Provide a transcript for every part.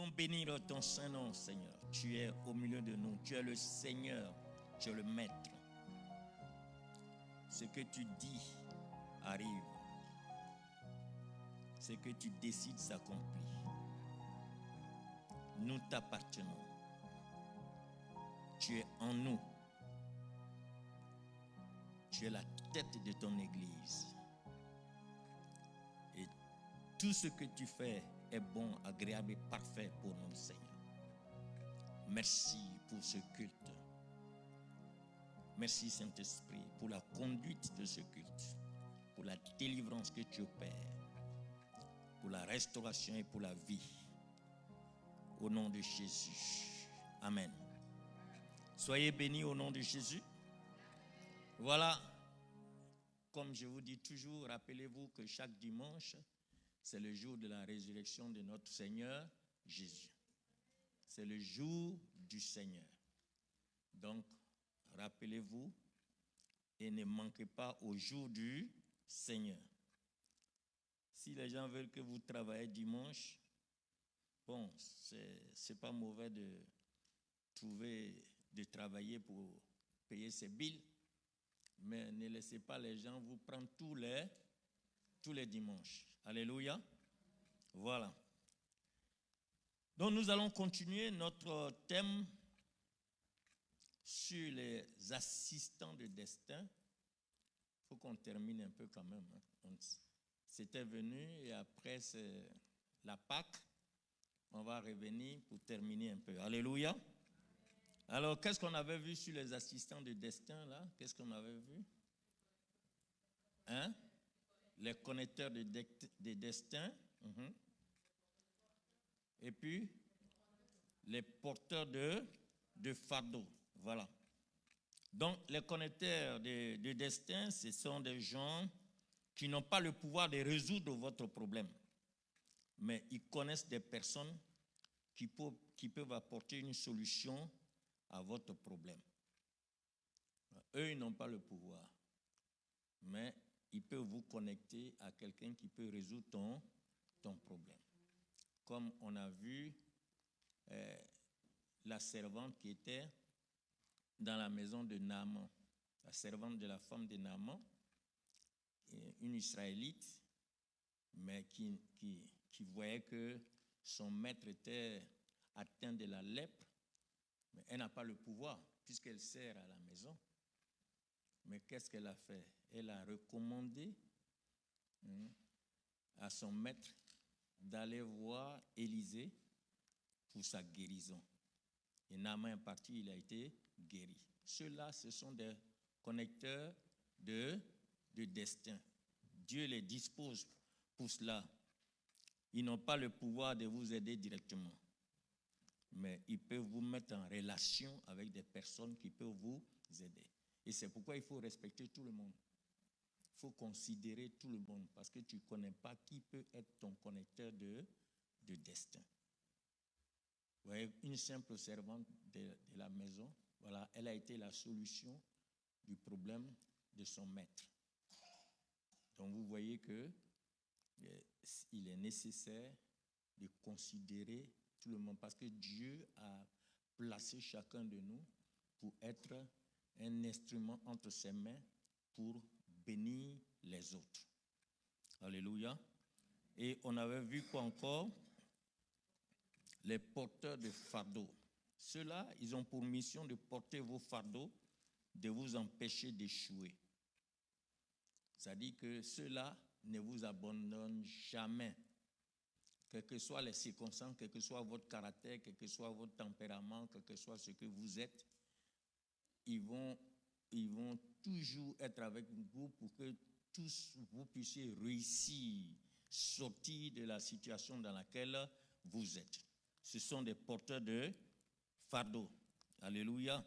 voulons bénir ton Saint-Nom, Seigneur. Tu es au milieu de nous. Tu es le Seigneur. Tu es le Maître. Ce que tu dis arrive. Ce que tu décides s'accomplit. Nous t'appartenons. Tu es en nous. Tu es la tête de ton Église. Et tout ce que tu fais est bon, agréable et parfait pour nous, Seigneur. Merci pour ce culte. Merci, Saint-Esprit, pour la conduite de ce culte, pour la délivrance que tu opères, pour la restauration et pour la vie. Au nom de Jésus. Amen. Soyez bénis au nom de Jésus. Voilà, comme je vous dis toujours, rappelez-vous que chaque dimanche, c'est le jour de la résurrection de notre Seigneur Jésus. C'est le jour du Seigneur. Donc, rappelez-vous et ne manquez pas au jour du Seigneur. Si les gens veulent que vous travaillez dimanche, bon, c'est pas mauvais de travailler pour payer ses billes, mais ne laissez pas les gens vous prendre tous les dimanches. Alléluia. Voilà. Donc nous allons continuer notre thème sur les assistants de destin. Il faut qu'on termine un peu quand même. C'était venu et après c'est la Pâque. On va revenir pour terminer un peu. Alléluia. Alors, qu'est-ce qu'on avait vu sur les assistants de destin là? Qu'est-ce qu'on avait vu? Hein? Les connecteurs de destin. Et puis, les porteurs de fardeau. Voilà. Donc, les connecteurs de destin, ce sont des gens qui n'ont pas le pouvoir de résoudre votre problème. Mais ils connaissent des personnes qui peuvent apporter une solution à votre problème. Eux, ils n'ont pas le pouvoir. Mais ils peuvent vous connecter à quelqu'un qui peut résoudre ton problème. Comme on a vu la servante qui était dans la maison de Naaman, la servante de la femme de Naaman, une Israélite, mais qui voyait que son maître était atteint de la lèpre, mais elle n'a pas le pouvoir puisqu'elle sert à la maison. Mais qu'est-ce qu'elle a fait? Elle a recommandé à son maître d'aller voir Élisée pour sa guérison. Et Naaman est parti, il a été guéri. Ceux-là, ce sont des connecteurs de destin. Dieu les dispose pour cela. Ils n'ont pas le pouvoir de vous aider directement. Mais ils peuvent vous mettre en relation avec des personnes qui peuvent vous aider. Et c'est pourquoi il faut respecter tout le monde. Il faut considérer tout le monde parce que tu ne connais pas qui peut être ton connecteur de destin. Vous voyez, une simple servante de la maison, voilà, elle a été la solution du problème de son maître. Donc vous voyez que il est nécessaire de considérer tout le monde parce que Dieu a placé chacun de nous pour être un instrument entre ses mains pour bénir les autres. Alléluia. Et on avait vu quoi encore? Les porteurs de fardeaux. Ceux-là, ils ont pour mission de porter vos fardeaux, de vous empêcher d'échouer. C'est-à-dire que ceux-là ne vous abandonnent jamais. Quelles que soient les circonstances, quel que soit votre caractère, quel que soit votre tempérament, quel que soit ce que vous êtes, ils vont toujours être avec vous pour que tous vous puissiez réussir, sortir de la situation dans laquelle vous êtes. Ce sont des porteurs de fardeau. Alléluia.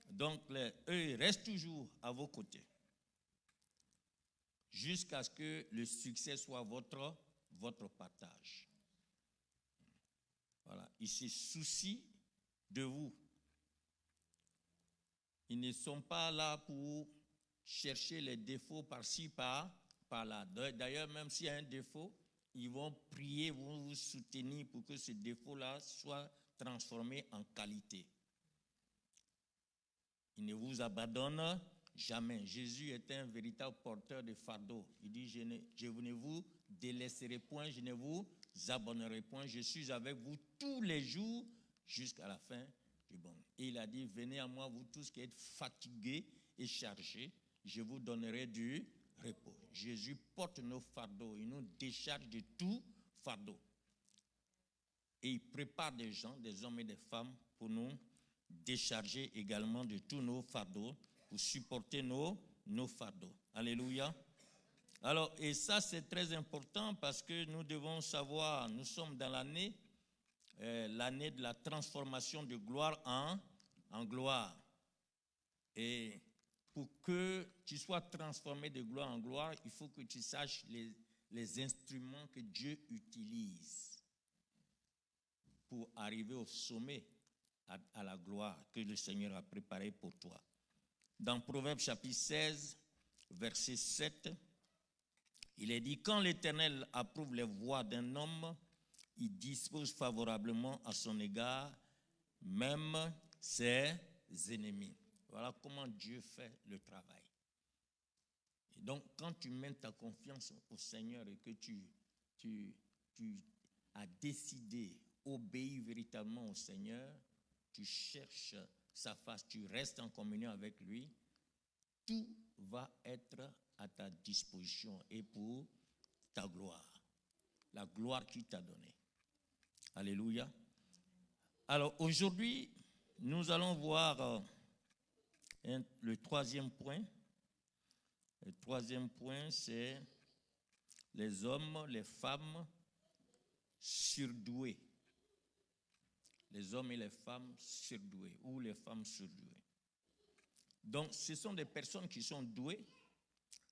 Donc, eux, ils restent toujours à vos côtés. Jusqu'à ce que le succès soit votre partage. Voilà. Ils se soucient de vous. Ils ne sont pas là pour chercher les défauts par-ci, par-là. D'ailleurs, même s'il y a un défaut, ils vont prier, vont vous soutenir pour que ce défaut-là soit transformé en qualité. Ils ne vous abandonnent jamais. Jésus est un véritable porteur de fardeau. Il dit, je ne vous délaisserai point, je ne vous abandonnerai point. Je suis avec vous tous les jours jusqu'à la fin du monde. Et il a dit, venez à moi, vous tous qui êtes fatigués et chargés, je vous donnerai du repos. Jésus porte nos fardeaux, il nous décharge de tout fardeau. Et il prépare des gens, des hommes et des femmes pour nous décharger également de tous nos fardeaux, pour supporter nos fardeaux. Alléluia. Alors, et ça c'est très important parce que nous devons savoir, nous sommes dans l'année de la transformation de gloire en gloire. Et pour que tu sois transformé de gloire en gloire, il faut que tu saches les instruments que Dieu utilise pour arriver au sommet, à la gloire que le Seigneur a préparée pour toi. Dans Proverbes chapitre 16, verset 7, il est dit, quand l'Éternel approuve les voies d'un homme, il dispose favorablement à son égard, même ses ennemis. Voilà comment Dieu fait le travail. Et donc, quand tu mets ta confiance au Seigneur et que tu as décidé obéir véritablement au Seigneur, tu cherches sa face, tu restes en communion avec lui, tout va être à ta disposition et pour ta gloire, la gloire qu'il t'a donnée. Alléluia. Alors aujourd'hui, nous allons voir le troisième point. Le troisième point, c'est les hommes, les femmes surdoués. Les hommes et les femmes surdoués ou les femmes surdouées. Donc, ce sont des personnes qui sont douées,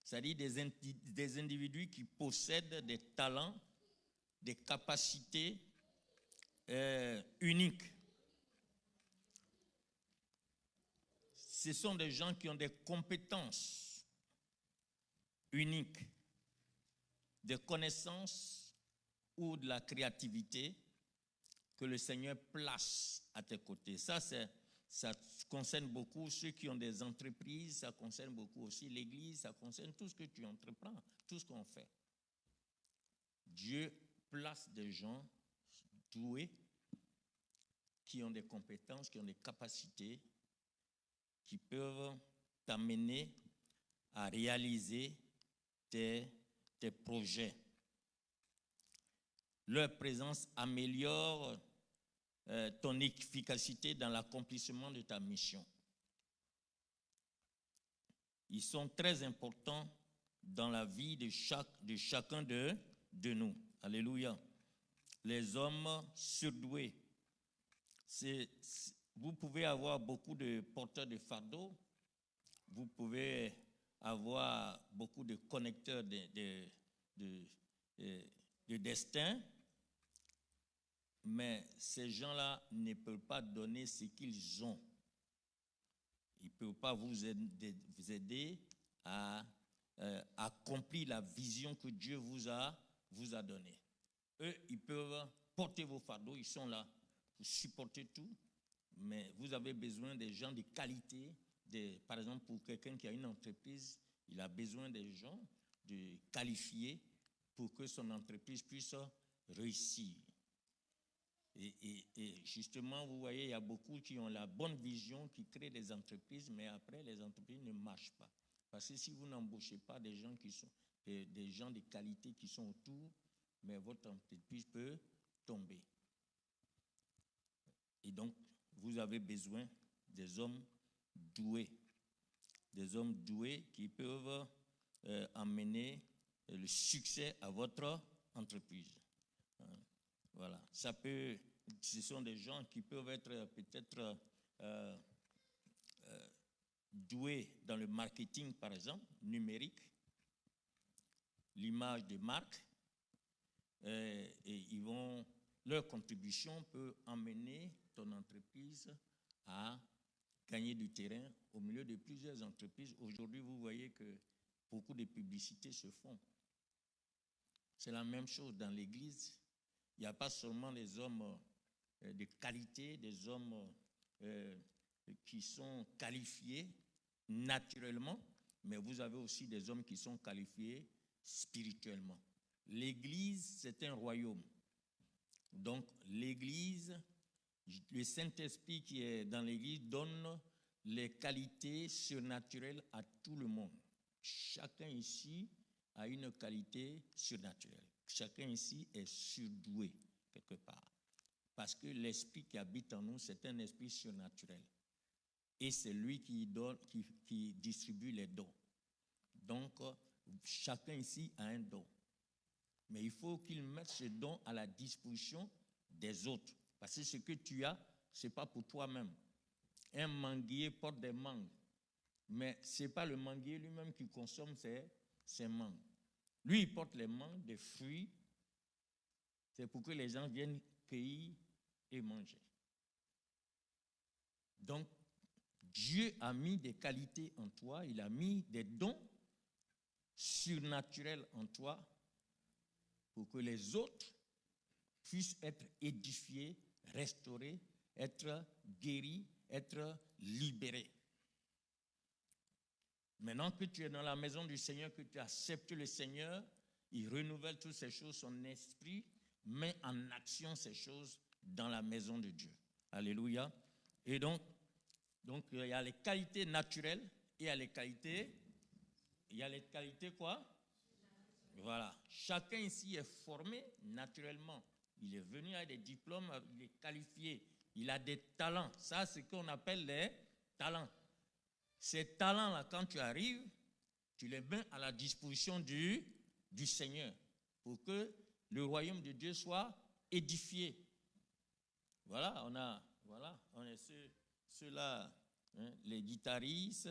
c'est-à-dire des individus qui possèdent des talents, des capacités uniques. Ce sont des gens qui ont des compétences uniques, des connaissances ou de la créativité que le Seigneur place à tes côtés. Ça concerne beaucoup ceux qui ont des entreprises, ça concerne beaucoup aussi l'Église, ça concerne tout ce que tu entreprends, tout ce qu'on fait. Dieu place des gens doués qui ont des compétences, qui ont des capacités, qui peuvent t'amener à réaliser tes projets. Leur présence améliore ton efficacité dans l'accomplissement de ta mission. Ils sont très importants dans la vie de chacun de nous. Alléluia. Les hommes surdoués. Vous pouvez avoir beaucoup de porteurs de fardeaux. Vous pouvez avoir beaucoup de connecteurs de destin. Mais ces gens-là ne peuvent pas donner ce qu'ils ont. Ils ne peuvent pas vous aider à accomplir la vision que Dieu vous a donnée. Eux, ils peuvent porter vos fardeaux, ils sont là pour supporter tout, mais vous avez besoin des gens de qualité. Par exemple, pour quelqu'un qui a une entreprise, il a besoin des gens qualifiés pour que son entreprise puisse réussir. Et justement, vous voyez, il y a beaucoup qui ont la bonne vision, qui créent des entreprises, mais après, les entreprises ne marchent pas. Parce que si vous n'embauchez pas des gens des gens de qualité qui sont autour, mais votre entreprise peut tomber. Et donc, vous avez besoin des hommes doués qui peuvent amener le succès à votre entreprise. Voilà, ce sont des gens qui peuvent être peut-être doués dans le marketing, par exemple, numérique, l'image de marque, et leur contribution peut emmener ton entreprise à gagner du terrain au milieu de plusieurs entreprises. Aujourd'hui, vous voyez que beaucoup de publicités se font. C'est la même chose dans l'Église. Il n'y a pas seulement des hommes de qualité, des hommes qui sont qualifiés naturellement, mais vous avez aussi des hommes qui sont qualifiés spirituellement. L'Église, c'est un royaume. Donc, l'Église, le Saint-Esprit qui est dans l'Église donne les qualités surnaturelles à tout le monde. Chacun ici a une qualité surnaturelle. Chacun ici est surdoué quelque part. Parce que l'esprit qui habite en nous, c'est un esprit surnaturel. Et c'est lui qui donne, qui distribue les dons. Donc, chacun ici a un don. Mais il faut qu'il mette ce don à la disposition des autres. Parce que ce que tu as, ce n'est pas pour toi-même. Un manguier porte des mangues. Mais ce n'est pas le manguier lui-même qui consomme ses mangues. Lui, il porte les mangues, des fruits. C'est pour que les gens viennent cueillir et manger. Donc, Dieu a mis des qualités en toi, il a mis des dons surnaturels en toi pour que les autres puissent être édifiés, restaurés, être guéris, être libérés. Maintenant que tu es dans la maison du Seigneur, que tu acceptes le Seigneur, il renouvelle toutes ces choses, son esprit met en action ces choses dans la maison de Dieu. Alléluia. Et donc il y a les qualités naturelles et il y a les qualités quoi? Voilà. Chacun ici est formé naturellement. Il est venu avec des diplômes, il est qualifié, il a des talents. Ça, c'est ce qu'on appelle les talents. Ces talents-là, quand tu arrives, tu les mets à la disposition du Seigneur pour que le royaume de Dieu soit édifié. Voilà, on est ceux-là, hein, les guitaristes,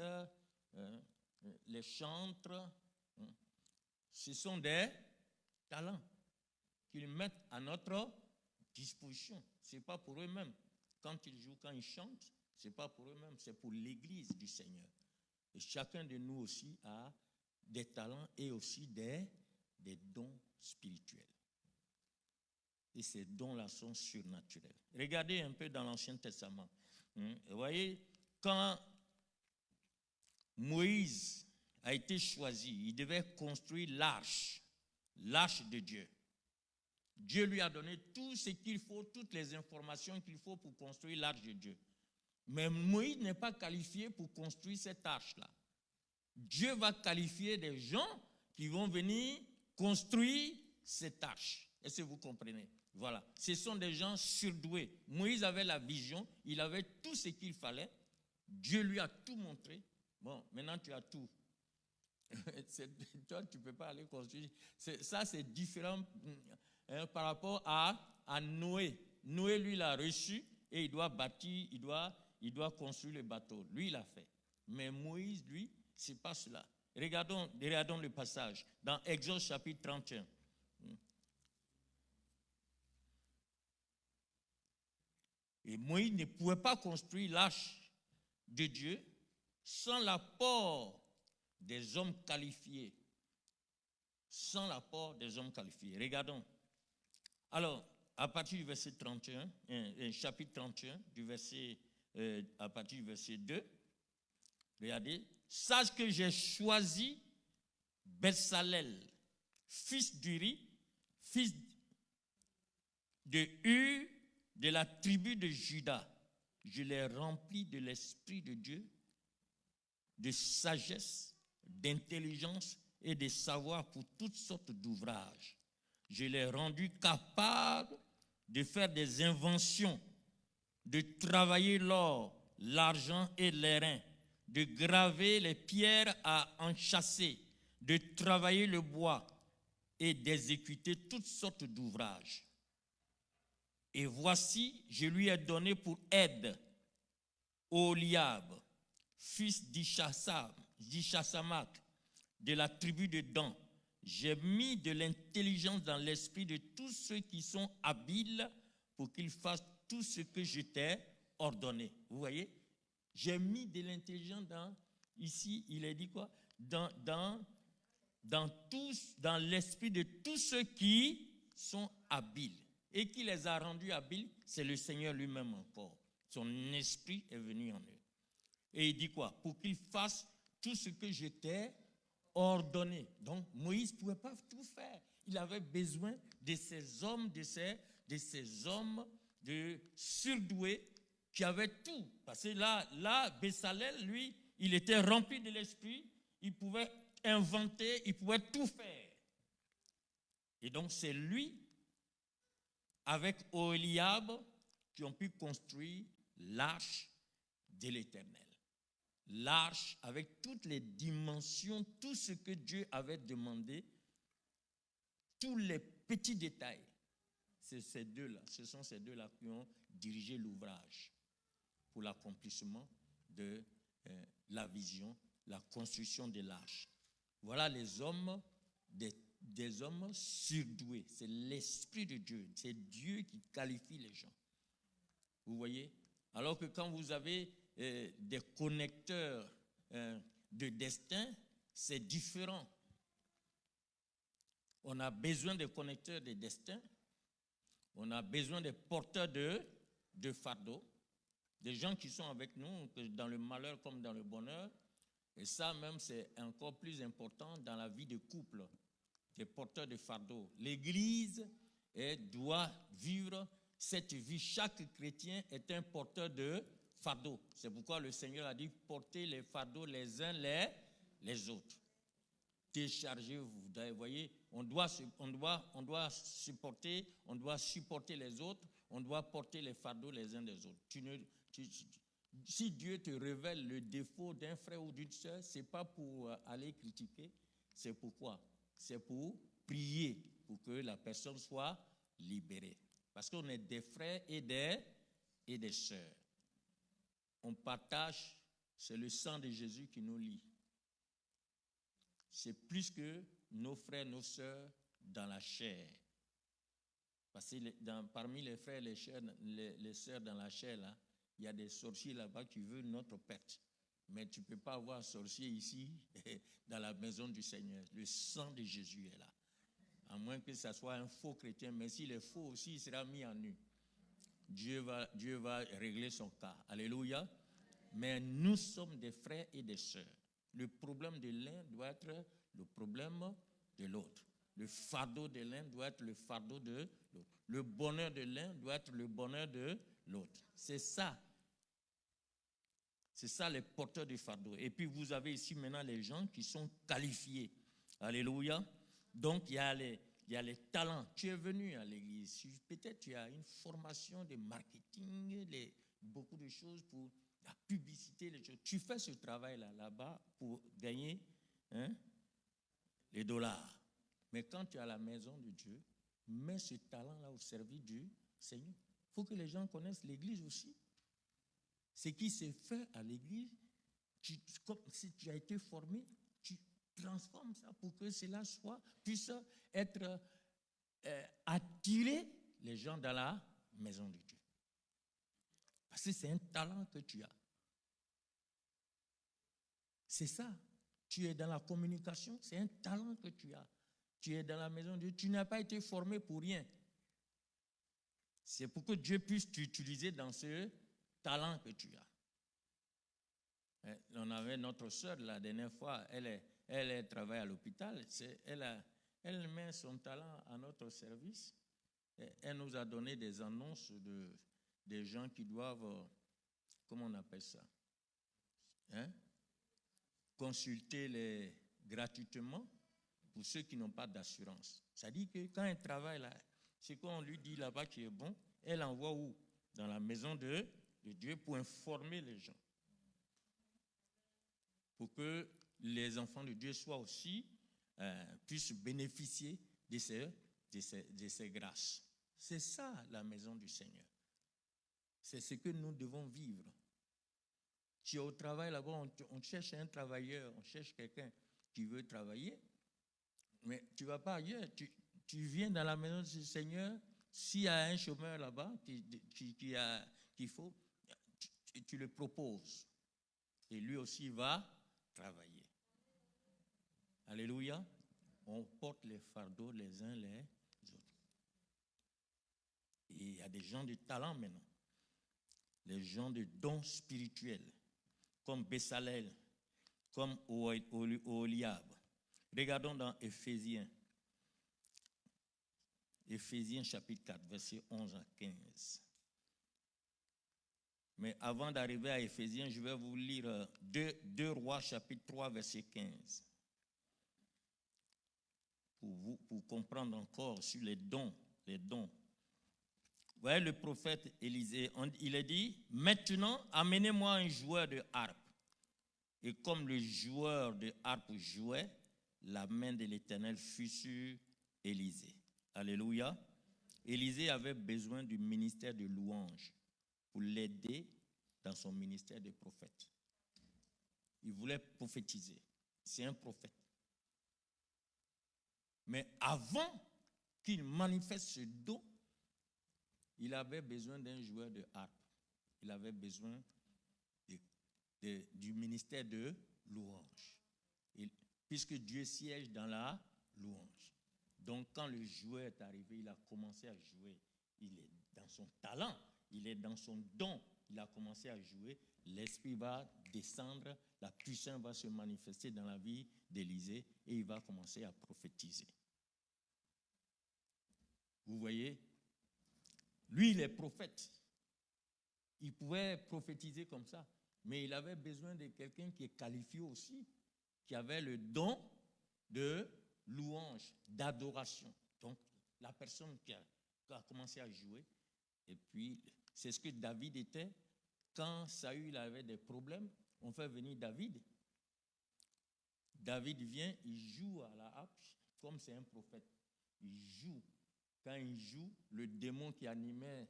les chantres, hein, ce sont des talents qu'ils mettent à notre disposition. Ce n'est pas pour eux-mêmes. Quand ils jouent, quand ils chantent, ce n'est pas pour eux-mêmes, c'est pour l'Église du Seigneur. Et chacun de nous aussi a des talents et aussi des dons spirituels. Et ces dons-là sont surnaturels. Regardez un peu dans l'Ancien Testament. Vous voyez, quand Moïse a été choisi, il devait construire l'arche de Dieu. Dieu lui a donné tout ce qu'il faut, toutes les informations qu'il faut pour construire l'arche de Dieu. Mais Moïse n'est pas qualifié pour construire cette arche-là. Dieu va qualifier des gens qui vont venir construire cette arche. Est-ce que vous comprenez? Voilà. Ce sont des gens surdoués. Moïse avait la vision, il avait tout ce qu'il fallait. Dieu lui a tout montré. Bon, maintenant tu as tout. Toi, tu ne peux pas aller construire. Ça, c'est différent par rapport à Noé. Noé, lui, l'a reçu et il doit bâtir, il doit construire le bateau. Lui, il l'a fait. Mais Moïse, lui, ce n'est pas cela. Regardons le passage dans Exode chapitre 31. Et Moïse ne pouvait pas construire l'arche de Dieu sans l'apport des hommes qualifiés. Sans l'apport des hommes qualifiés. Regardons. Alors, à partir du verset 31, chapitre 31, à partir du verset 2, regardez. Sache que j'ai choisi Bezalel, fils d'Uri, fils de Hur, de la tribu de Juda. Je l'ai rempli de l'Esprit de Dieu, de sagesse, d'intelligence et de savoir pour toutes sortes d'ouvrages. Je l'ai rendu capable de faire des inventions, de travailler l'or, l'argent et l'airain, de graver les pierres à enchâsser, de travailler le bois et d'exécuter toutes sortes d'ouvrages. Et voici, je lui ai donné pour aide Oholiab, fils d'Ishasamac, de la tribu de Dan. J'ai mis de l'intelligence dans l'esprit de tous ceux qui sont habiles pour qu'ils fassent tout ce que je t'ai ordonné. Vous voyez? J'ai mis de l'intelligence dans, ici, il est dit quoi? Dans dans l'esprit de tous ceux qui sont habiles. Et qui les a rendus habiles, c'est le Seigneur lui-même encore. Son esprit est venu en eux. Et il dit quoi? Pour qu'ils fassent tout ce que je t'ai ordonné. Donc Moïse ne pouvait pas tout faire. Il avait besoin de ces hommes, de ces hommes de surdoués qui avaient tout. Parce que là, Bessalel, lui, il était rempli de l'esprit. Il pouvait inventer, il pouvait tout faire. Et donc c'est lui, avec Oholiab, qui ont pu construire l'arche de l'Éternel. L'arche avec toutes les dimensions, tout ce que Dieu avait demandé, tous les petits détails. C'est ces deux-là, ce sont ces deux-là qui ont dirigé l'ouvrage pour l'accomplissement de la vision, la construction de l'arche. Voilà les hommes, des hommes surdoués. C'est l'Esprit de Dieu. C'est Dieu qui qualifie les gens. Vous voyez? Alors que quand vous avez des connecteurs de destin, c'est différent. On a besoin des connecteurs de destin. On a besoin des porteurs de fardeau. Des gens qui sont avec nous, dans le malheur comme dans le bonheur. Et ça même, c'est encore plus important dans la vie de couple. Des porteurs de fardeau. L'Église doit vivre cette vie. Chaque chrétien est un porteur de fardeau. C'est pourquoi le Seigneur a dit portez les fardeaux les uns les autres. Déchargez-vous. Vous voyez, on doit supporter les autres, on doit porter les fardeaux les uns des autres. Si Dieu te révèle le défaut d'un frère ou d'une sœur, ce n'est pas pour aller critiquer, c'est pourquoi? C'est pour prier pour que la personne soit libérée. Parce qu'on est des frères et des sœurs. On partage, c'est le sang de Jésus qui nous lie. C'est plus que nos frères, nos sœurs dans la chair. Parce que parmi les frères et les sœurs dans la chair, là, il y a des sorciers là-bas qui veulent notre perte. Mais tu ne peux pas avoir un sorcier ici, dans la maison du Seigneur. Le sang de Jésus est là. À moins que ce soit un faux chrétien, mais s'il est faux aussi, il sera mis en nu. Dieu va régler son cas. Alléluia. Mais nous sommes des frères et des sœurs. Le problème de l'un doit être le problème de l'autre. Le fardeau de l'un doit être le fardeau de l'autre. Le bonheur de l'un doit être le bonheur de l'autre. C'est ça. C'est ça les porteurs de fardeau. Et puis vous avez ici maintenant les gens qui sont qualifiés. Alléluia. Donc il y a les talents. Tu es venu à l'église. Peut-être tu as une formation de marketing, beaucoup de choses pour la publicité. Les choses. Tu fais ce travail-là, là-bas pour gagner les dollars. Mais quand tu es à la maison de Dieu, mets ce talent-là au service du Seigneur. Il faut que les gens connaissent l'église aussi. Ce qui s'est fait à l'église, comme si tu as été formé, tu transformes ça pour que cela puisse être attirer les gens dans la maison de Dieu. Parce que c'est un talent que tu as. C'est ça. Tu es dans la communication, c'est un talent que tu as. Tu es dans la maison de Dieu, tu n'as pas été formé pour rien. C'est pour que Dieu puisse t'utiliser dans ce talent que tu as. On avait notre sœur la dernière fois, elle travaille à l'hôpital, elle met son talent à notre service. Elle nous a donné des annonces des gens qui doivent, comment on appelle ça, consulter gratuitement pour ceux qui n'ont pas d'assurance. Ça dit que quand elle travaille là, c'est qu'on lui dit là-bas qui est bon, elle envoie où? Dans la maison de Dieu pour informer les gens. Pour que les enfants de Dieu soient aussi, puissent bénéficier de ces grâces. C'est ça la maison du Seigneur. C'est ce que nous devons vivre. Tu es au travail là-bas, on cherche un travailleur, on cherche quelqu'un qui veut travailler, mais tu ne vas pas ailleurs. Tu viens dans la maison du Seigneur, s'il y a un chômeur là-bas qu'il faut, tu le proposes. Et lui aussi va travailler. Alléluia. on porte les fardeaux les uns les autres. Et il y a des gens de talent maintenant, les gens de dons spirituels, comme Bessalel, comme Oholiab. Regardons dans Éphésiens chapitre 4, versets 11 à 15. Mais avant d'arriver à Éphésiens, je vais vous lire 2 Rois chapitre 3, verset 15. Pour comprendre encore sur les dons. Vous voyez le prophète Élisée, il a dit, maintenant amenez-moi un joueur de harpe. Et comme le joueur de harpe jouait, la main de l'Éternel fut sur Élisée. Alléluia. Élisée avait besoin du ministère de louange pour l'aider dans son ministère de prophète. Il voulait prophétiser. C'est un prophète. Mais avant qu'il manifeste ce don, il avait besoin d'un joueur de harpe. Il avait besoin du ministère de louange. Puisque Dieu siège dans la louange. Donc quand le joueur est arrivé, il a commencé à jouer. Il est dans son talent, il est dans son don. Il a commencé à jouer. L'esprit va descendre, la puissance va se manifester dans la vie d'Élisée et il va commencer à prophétiser. Vous voyez, lui, il est prophète. Il pouvait prophétiser comme ça, mais il avait besoin de quelqu'un qui est qualifié aussi, qui avait le don de louange, d'adoration. Donc, la personne qui a commencé à jouer, et puis, c'est ce que David était. Quand Saül avait des problèmes, on fait venir David. David vient, il joue à la harpe, comme c'est un prophète. Il joue. Quand il joue, le démon qui animait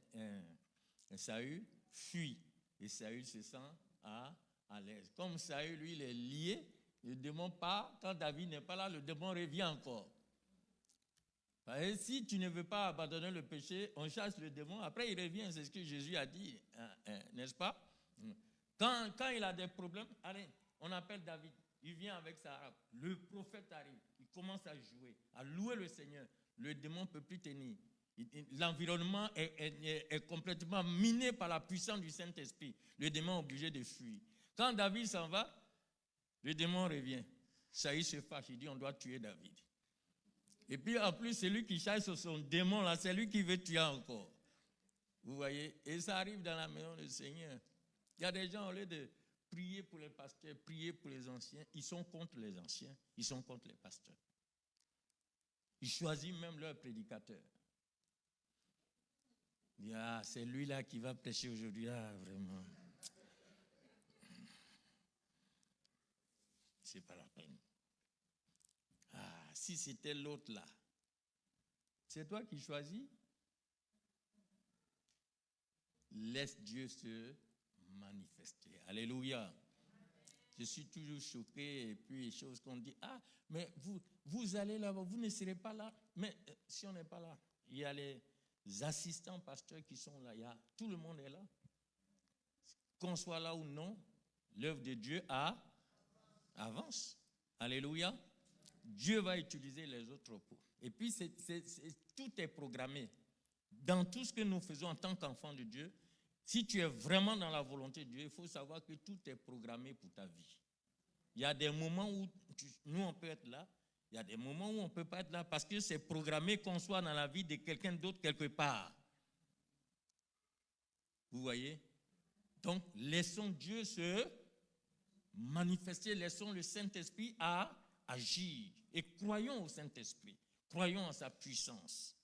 Saül fuit. Et Saül se sent à l'aise. Comme Saül, lui, il est lié, le démon part. Quand David n'est pas là, le démon revient encore. Et si tu ne veux pas abandonner le péché, on chasse le démon. Après, il revient. C'est ce que Jésus a dit, n'est-ce pas? Quand il a des problèmes, allez, on appelle David. Il vient avec sa harpe. Le prophète arrive. Il commence à jouer, à louer le Seigneur. Le démon ne peut plus tenir. L'environnement est complètement miné par la puissance du Saint-Esprit. Le démon est obligé de fuir. Quand David s'en va, le démon revient. Saül se fâche. Il dit, on doit tuer David. Et puis en plus, celui qui chasse sur son démon, là, c'est lui qui veut tuer encore. Vous voyez? Et ça arrive dans la maison du Seigneur. Il y a des gens, au lieu de prier pour les pasteurs, prier pour les anciens, ils sont contre les anciens, ils sont contre les pasteurs. Ils choisissent même leur prédicateur. Ils disent, ah, c'est lui-là qui va prêcher aujourd'hui. Ah, vraiment. C'est pas la peine. Ah, si c'était l'autre là, c'est toi qui choisis. Laisse Dieu se manifester. Alléluia. Je suis toujours choqué et puis les choses qu'on dit, ah, mais vous allez là-bas, vous ne serez pas là. Mais si on n'est pas là, il y a les assistants pasteurs qui sont là, tout le monde est là. Qu'on soit là ou non, l'œuvre de Dieu avance. Alléluia. Dieu va utiliser les autres pour. Et puis, tout est programmé. Dans tout ce que nous faisons en tant qu'enfants de Dieu, si tu es vraiment dans la volonté de Dieu, il faut savoir que tout est programmé pour ta vie. Il y a des moments où nous, on peut être là. Il y a des moments où on ne peut pas être là parce que c'est programmé qu'on soit dans la vie de quelqu'un d'autre quelque part. Vous voyez? Donc, laissons Dieu se manifester, laissons le Saint-Esprit agir. Et croyons au Saint-Esprit. Croyons en sa puissance.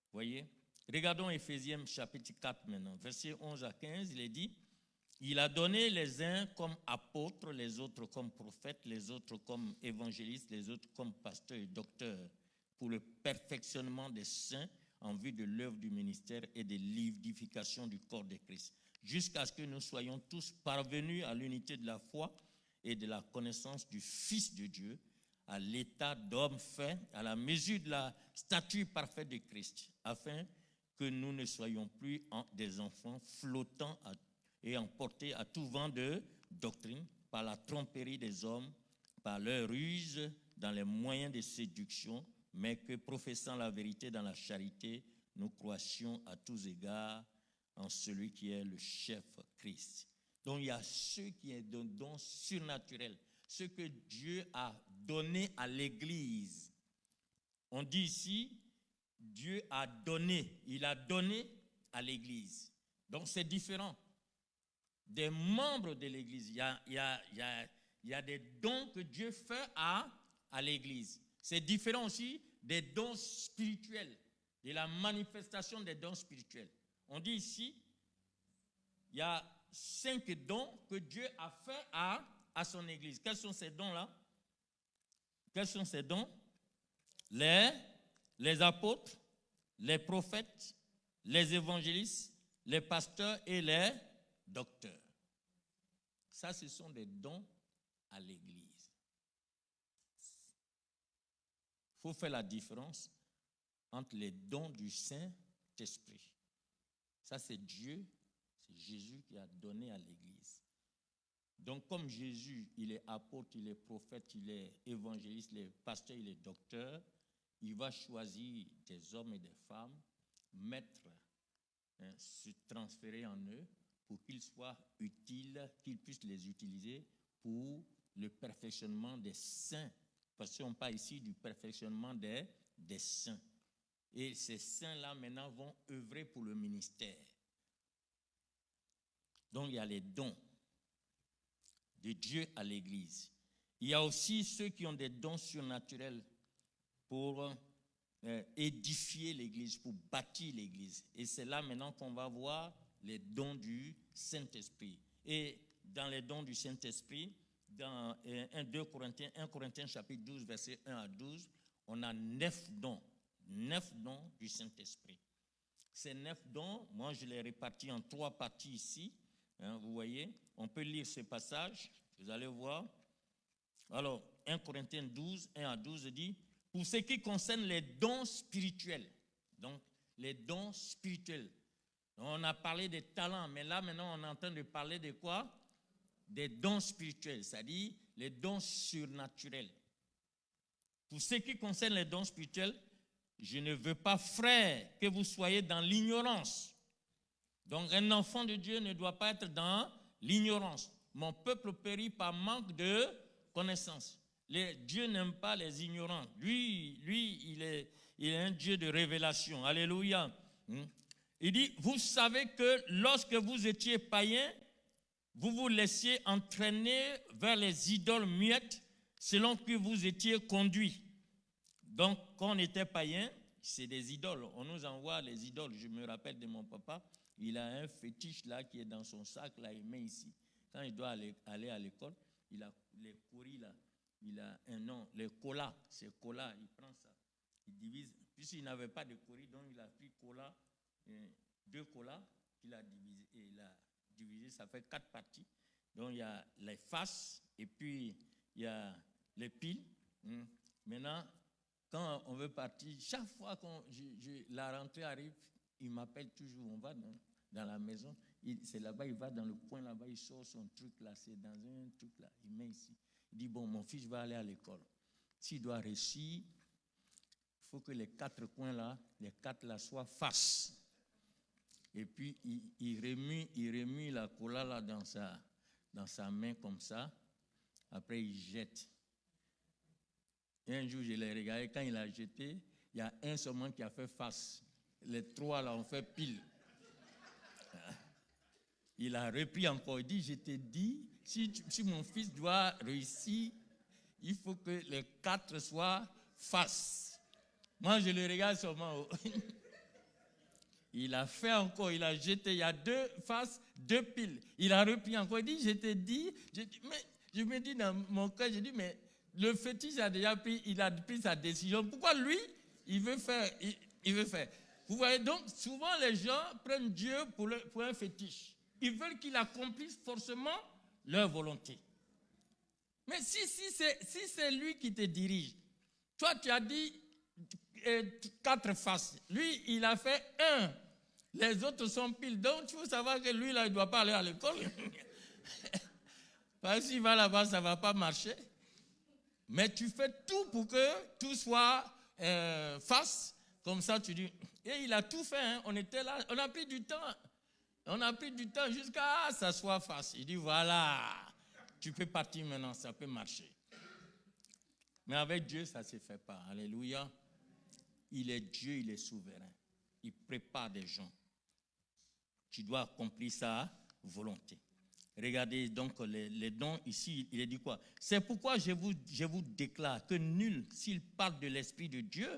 Vous voyez? Regardons Éphésiens chapitre 4 maintenant, versets 11 à 15, il est dit, il a donné les uns comme apôtres, les autres comme prophètes, les autres comme évangélistes, les autres comme pasteurs et docteurs, pour le perfectionnement des saints en vue de l'œuvre du ministère et de l'édification du corps de Christ, jusqu'à ce que nous soyons tous parvenus à l'unité de la foi et de la connaissance du Fils de Dieu, à l'état d'homme fait, à la mesure de la stature parfaite de Christ, afin que nous ne soyons plus des enfants flottants et emportés à tout vent de doctrine par la tromperie des hommes, par leur ruse dans les moyens de séduction, mais que professant la vérité dans la charité, nous croissions à tous égards en celui qui est le chef Christ. Donc il y a ceux qui ont des dons surnaturels, ce que Dieu a donné à l'Église. On dit ici, Dieu a donné, il a donné à l'Église. Donc c'est différent des membres de l'Église. Il y a des dons que Dieu fait à l'Église. C'est différent aussi des dons spirituels, de la manifestation des dons spirituels. On dit ici, il y a 5 dons que Dieu a fait à son Église. Quels sont ces dons-là? Quels sont ces dons? Les apôtres, les prophètes, les évangélistes, les pasteurs et les docteurs. Ça, ce sont des dons à l'Église. Il faut faire la différence entre les dons du Saint-Esprit. Ça, c'est Dieu, c'est Jésus qui a donné à l'Église. Donc, comme Jésus, il est apôtre, il est prophète, il est évangéliste, il est pasteur, il est docteur, il va choisir des hommes et des femmes, se transférer en eux pour qu'ils soient utiles, qu'ils puissent les utiliser pour le perfectionnement des saints. Parce qu'on parle ici du perfectionnement des saints. Et ces saints-là, maintenant, vont œuvrer pour le ministère. Donc, il y a les dons de Dieu à l'Église. Il y a aussi ceux qui ont des dons surnaturels pour édifier l'Église, pour bâtir l'Église. Et c'est là maintenant qu'on va voir les dons du Saint-Esprit. Et dans les dons du Saint-Esprit, dans 1 Corinthiens chapitre 12, verset 1 à 12, on a 9 dons du Saint-Esprit. Ces 9 dons, moi je les répartis en 3 parties ici. Vous voyez, on peut lire ce passage, vous allez voir. Alors, 1 Corinthiens 12, 1 à 12 dit, pour ce qui concerne les dons spirituels, donc les dons spirituels, on a parlé des talents, mais là maintenant on est en train de parler de quoi? Des dons spirituels, c'est-à-dire les dons surnaturels. Pour ce qui concerne les dons spirituels, je ne veux pas, frères, que vous soyez dans l'ignorance. Donc un enfant de Dieu ne doit pas être dans l'ignorance. Mon peuple périt par manque de connaissance. Dieu n'aime pas les ignorants. Lui, il est un Dieu de révélation. Alléluia. Il dit, vous savez que lorsque vous étiez païens, vous vous laissiez entraîner vers les idoles muettes selon que vous étiez conduits. Donc, quand on était païen, c'est des idoles. On nous envoie les idoles. Je me rappelle de mon papa, il a un fétiche là qui est dans son sac, là, il met ici. Quand il doit aller à l'école, il a les coris là, il a un nom, les colas, c'est colas, il prend ça, il divise. Puisqu'il n'avait pas de coris, donc il a pris colas, 2 colas qu'il a divisé, ça fait 4 parties. Donc il y a les faces et puis il y a les piles. Maintenant, quand on veut partir, chaque fois que la rentrée arrive, il m'appelle toujours, on va dans la maison, c'est là-bas, il va dans le coin là-bas, il sort son truc là, c'est dans un truc là, il met ici. Il dit, bon, mon fils va aller à l'école. S'il doit réussir, il faut que les 4 coins là, les 4 là soient face. Et puis, il remue la cola là dans sa main comme ça. Après, il jette. Et un jour, je l'ai regardé. Quand il a jeté, il y a un seulement qui a fait face. Les 3 là ont fait pile. Il a repris encore. Il dit, je t'ai dit, si mon fils doit réussir, il faut que les 4 soient face. Moi, je le regarde seulement. Il a fait encore, il a jeté, il y a 2 faces, 2 piles. Il a repris encore, il dit, je t'ai dit, mais je me dis dans mon cœur, je dis, mais le fétiche a déjà pris, il a pris sa décision. Pourquoi lui, il veut faire? Vous voyez, donc, souvent les gens prennent Dieu pour un fétiche. Ils veulent qu'il accomplisse forcément leur volonté. Mais si c'est lui qui te dirige, toi tu as dit 4 faces. Lui, il a fait 1. Les autres sont piles. Donc, il faut savoir que lui, là, il ne doit pas aller à l'école. Parce que s'il va là-bas, ça ne va pas marcher. Mais tu fais tout pour que tout soit face. Comme ça, tu dis. Et il a tout fait. Hein. On était là. On a pris du temps. On a pris du temps jusqu'à ce que ça soit face. Il dit, voilà, tu peux partir maintenant, ça peut marcher. Mais avec Dieu, ça ne se fait pas. Alléluia. Il est Dieu, il est souverain. Il prépare des gens. Tu dois accomplir sa volonté. Regardez donc les dons ici, il est dit quoi? C'est pourquoi je vous déclare que nul, s'il parle de l'Esprit de Dieu,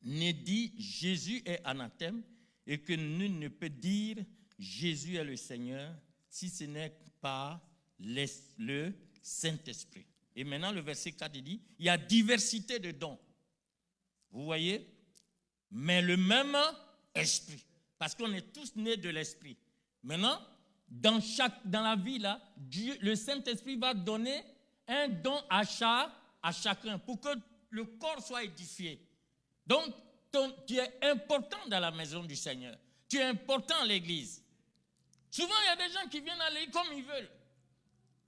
ne dit Jésus est anathème, et que nul ne peut dire Jésus est le Seigneur si ce n'est pas le Saint-Esprit. Et maintenant le verset 4 il dit, il y a diversité de dons. Vous voyez? Mais le même esprit. Parce qu'on est tous nés de l'esprit. Maintenant, dans la vie là, Dieu, le Saint-Esprit va donner un don à chacun pour que le corps soit édifié. Donc, tu es important dans la maison du Seigneur. Tu es important à l'église. Souvent, il y a des gens qui viennent à l'église comme ils veulent.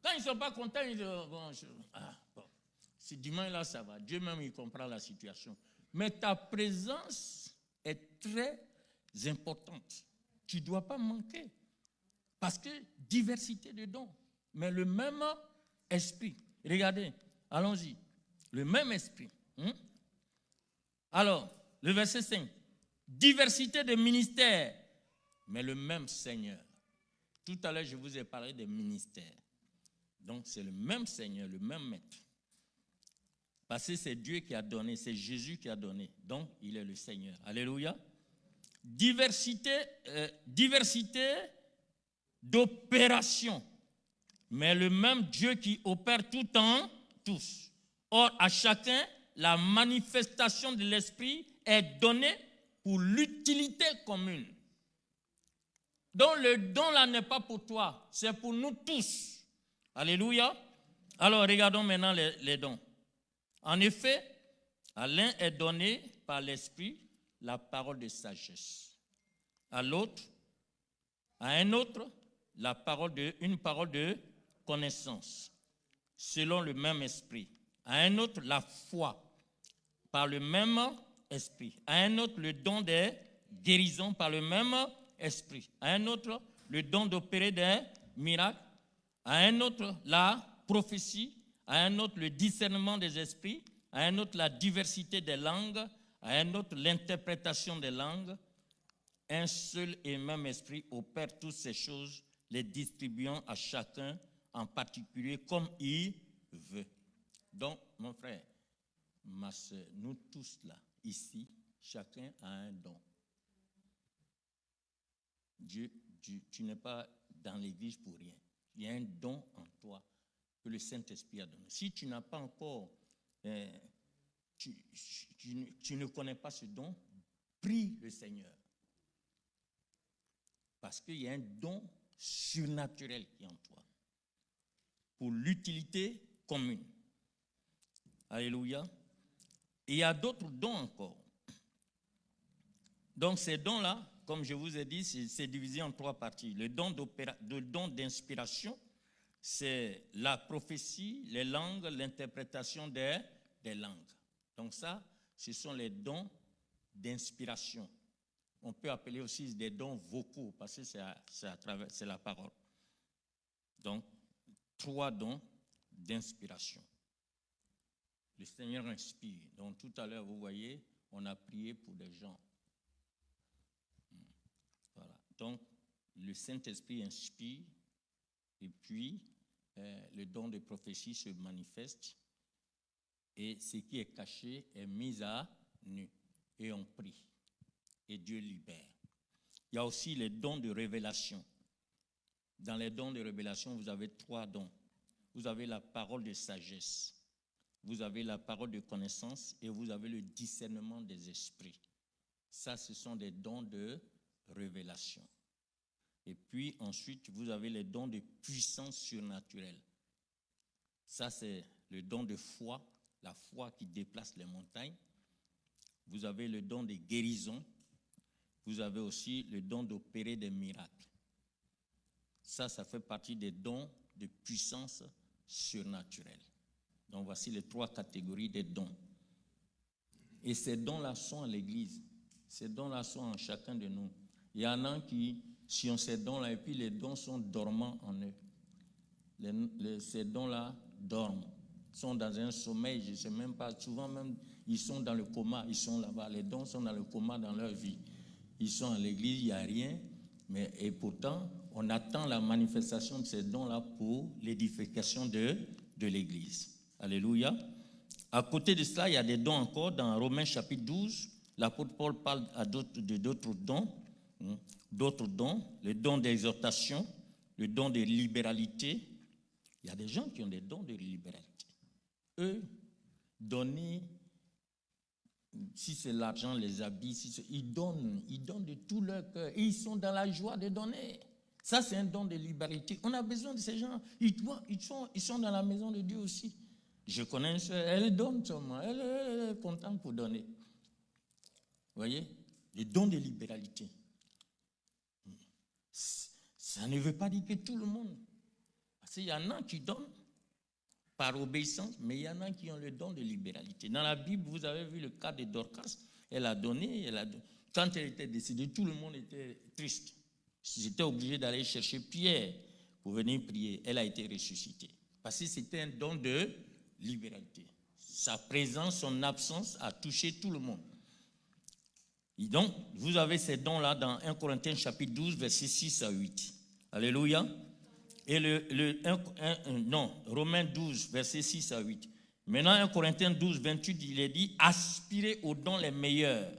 Quand ils ne sont pas contents, ils disent, bon, si dimanche là, ça va. Dieu même, il comprend la situation. Mais ta présence est très importante. Tu ne dois pas manquer. Parce que diversité de dons. Mais le même esprit. Regardez, allons-y. Le même esprit. Alors, le verset 5. Diversité de ministères, mais le même Seigneur. Tout à l'heure, je vous ai parlé des ministères. Donc, c'est le même Seigneur, le même Maître. Parce que c'est Dieu qui a donné, c'est Jésus qui a donné. Donc, il est le Seigneur. Alléluia. Diversité d'opération, mais le même Dieu qui opère tout en tous. Or, à chacun, la manifestation de l'Esprit est donnée pour l'utilité commune. Donc, le don là n'est pas pour toi, c'est pour nous tous. Alléluia. Alors, regardons maintenant les dons. En effet, à l'un est donné par l'Esprit la parole de sagesse. À l'autre, à un autre, une parole de connaissance, selon le même esprit. À un autre, la foi, par le même esprit. À un autre, le don des guérisons, par le même esprit. À un autre, le don d'opérer des miracles. À un autre, la prophétie. À un autre, le discernement des esprits. À un autre, la diversité des langues. À un autre, l'interprétation des langues. Un seul et même esprit opère toutes ces choses, les distribuant à chacun en particulier comme il veut. Donc, mon frère, ma soeur, nous tous là, ici, chacun a un don. Tu n'es pas dans l'église pour rien. Il y a un don en toi que le Saint-Esprit a donné. Si tu n'as pas encore, tu ne connais pas ce don, prie le Seigneur. Parce qu'il y a un don surnaturel qui est en toi. Pour l'utilité commune. Alléluia. Et il y a d'autres dons encore. Donc ces dons-là, comme je vous ai dit, c'est divisé en trois parties. Le don d'inspiration, c'est la prophétie, les langues, l'interprétation des langues. Donc ça, ce sont les dons d'inspiration. On peut appeler aussi des dons vocaux, parce que c'est la parole. Donc, 3 dons d'inspiration. Le Seigneur inspire. Donc, tout à l'heure, vous voyez, on a prié pour des gens. Voilà. Donc, le Saint-Esprit inspire, et puis, le don de prophétie se manifeste, et ce qui est caché est mis à nu, et on prie. Et Dieu libère. Il y a aussi les dons de révélation. Dans les dons de révélation, vous avez 3 dons. Vous avez la parole de sagesse, vous avez la parole de connaissance et vous avez le discernement des esprits. Ça, ce sont des dons de révélation. Et puis ensuite, vous avez les dons de puissance surnaturelle. Ça, c'est le don de foi, la foi qui déplace les montagnes. Vous avez le don de guérison. Vous avez aussi le don d'opérer des miracles. Ça fait partie des dons de puissance surnaturelle. Donc voici les 3 catégories des dons. Et ces dons-là sont à l'Église. Ces dons-là sont en chacun de nous. Il y en a qui, si on ces dons-là, et puis les dons sont dormants en eux. Ces dons-là dorment, sont dans un sommeil, je ne sais même pas, souvent même, ils sont dans le coma, ils sont là-bas. Les dons sont dans le coma dans leur vie. Ils sont à l'église, il n'y a rien, et pourtant, on attend la manifestation de ces dons-là pour l'édification de l'église. Alléluia. À côté de cela, il y a des dons encore. Dans Romains chapitre 12, l'apôtre Paul parle de d'autres dons, le don d'exhortation, le don de libéralité. Il y a des gens qui ont des dons de libéralité. Eux, donner, si c'est l'argent, les habits, ils donnent de tout leur cœur. Et ils sont dans la joie de donner. Ça, c'est un don de libéralité. On a besoin de ces gens. Ils sont dans la maison de Dieu aussi. Je connais une soeur, elle donne seulement. Elle est contente pour donner. Vous voyez? Les dons de libéralité. Ça ne veut pas dire que tout le monde. Parce qu'il y en a qui donnent par obéissance, mais il y en a qui ont le don de libéralité. Dans la Bible, vous avez vu le cas de Dorcas. Elle a donné. Quand elle était décédée, tout le monde était triste. J'étais obligé d'aller chercher Pierre pour venir prier. Elle a été ressuscitée. Parce que c'était un don de libéralité. Sa présence, son absence a touché tout le monde. Et donc, vous avez ces dons-là dans 1 Corinthiens chapitre 12, versets 6 à 8. Alléluia. Et Romains 12, versets 6 à 8. Maintenant, 1 Corinthiens 12, 28, il est dit, aspirez aux dons les meilleurs.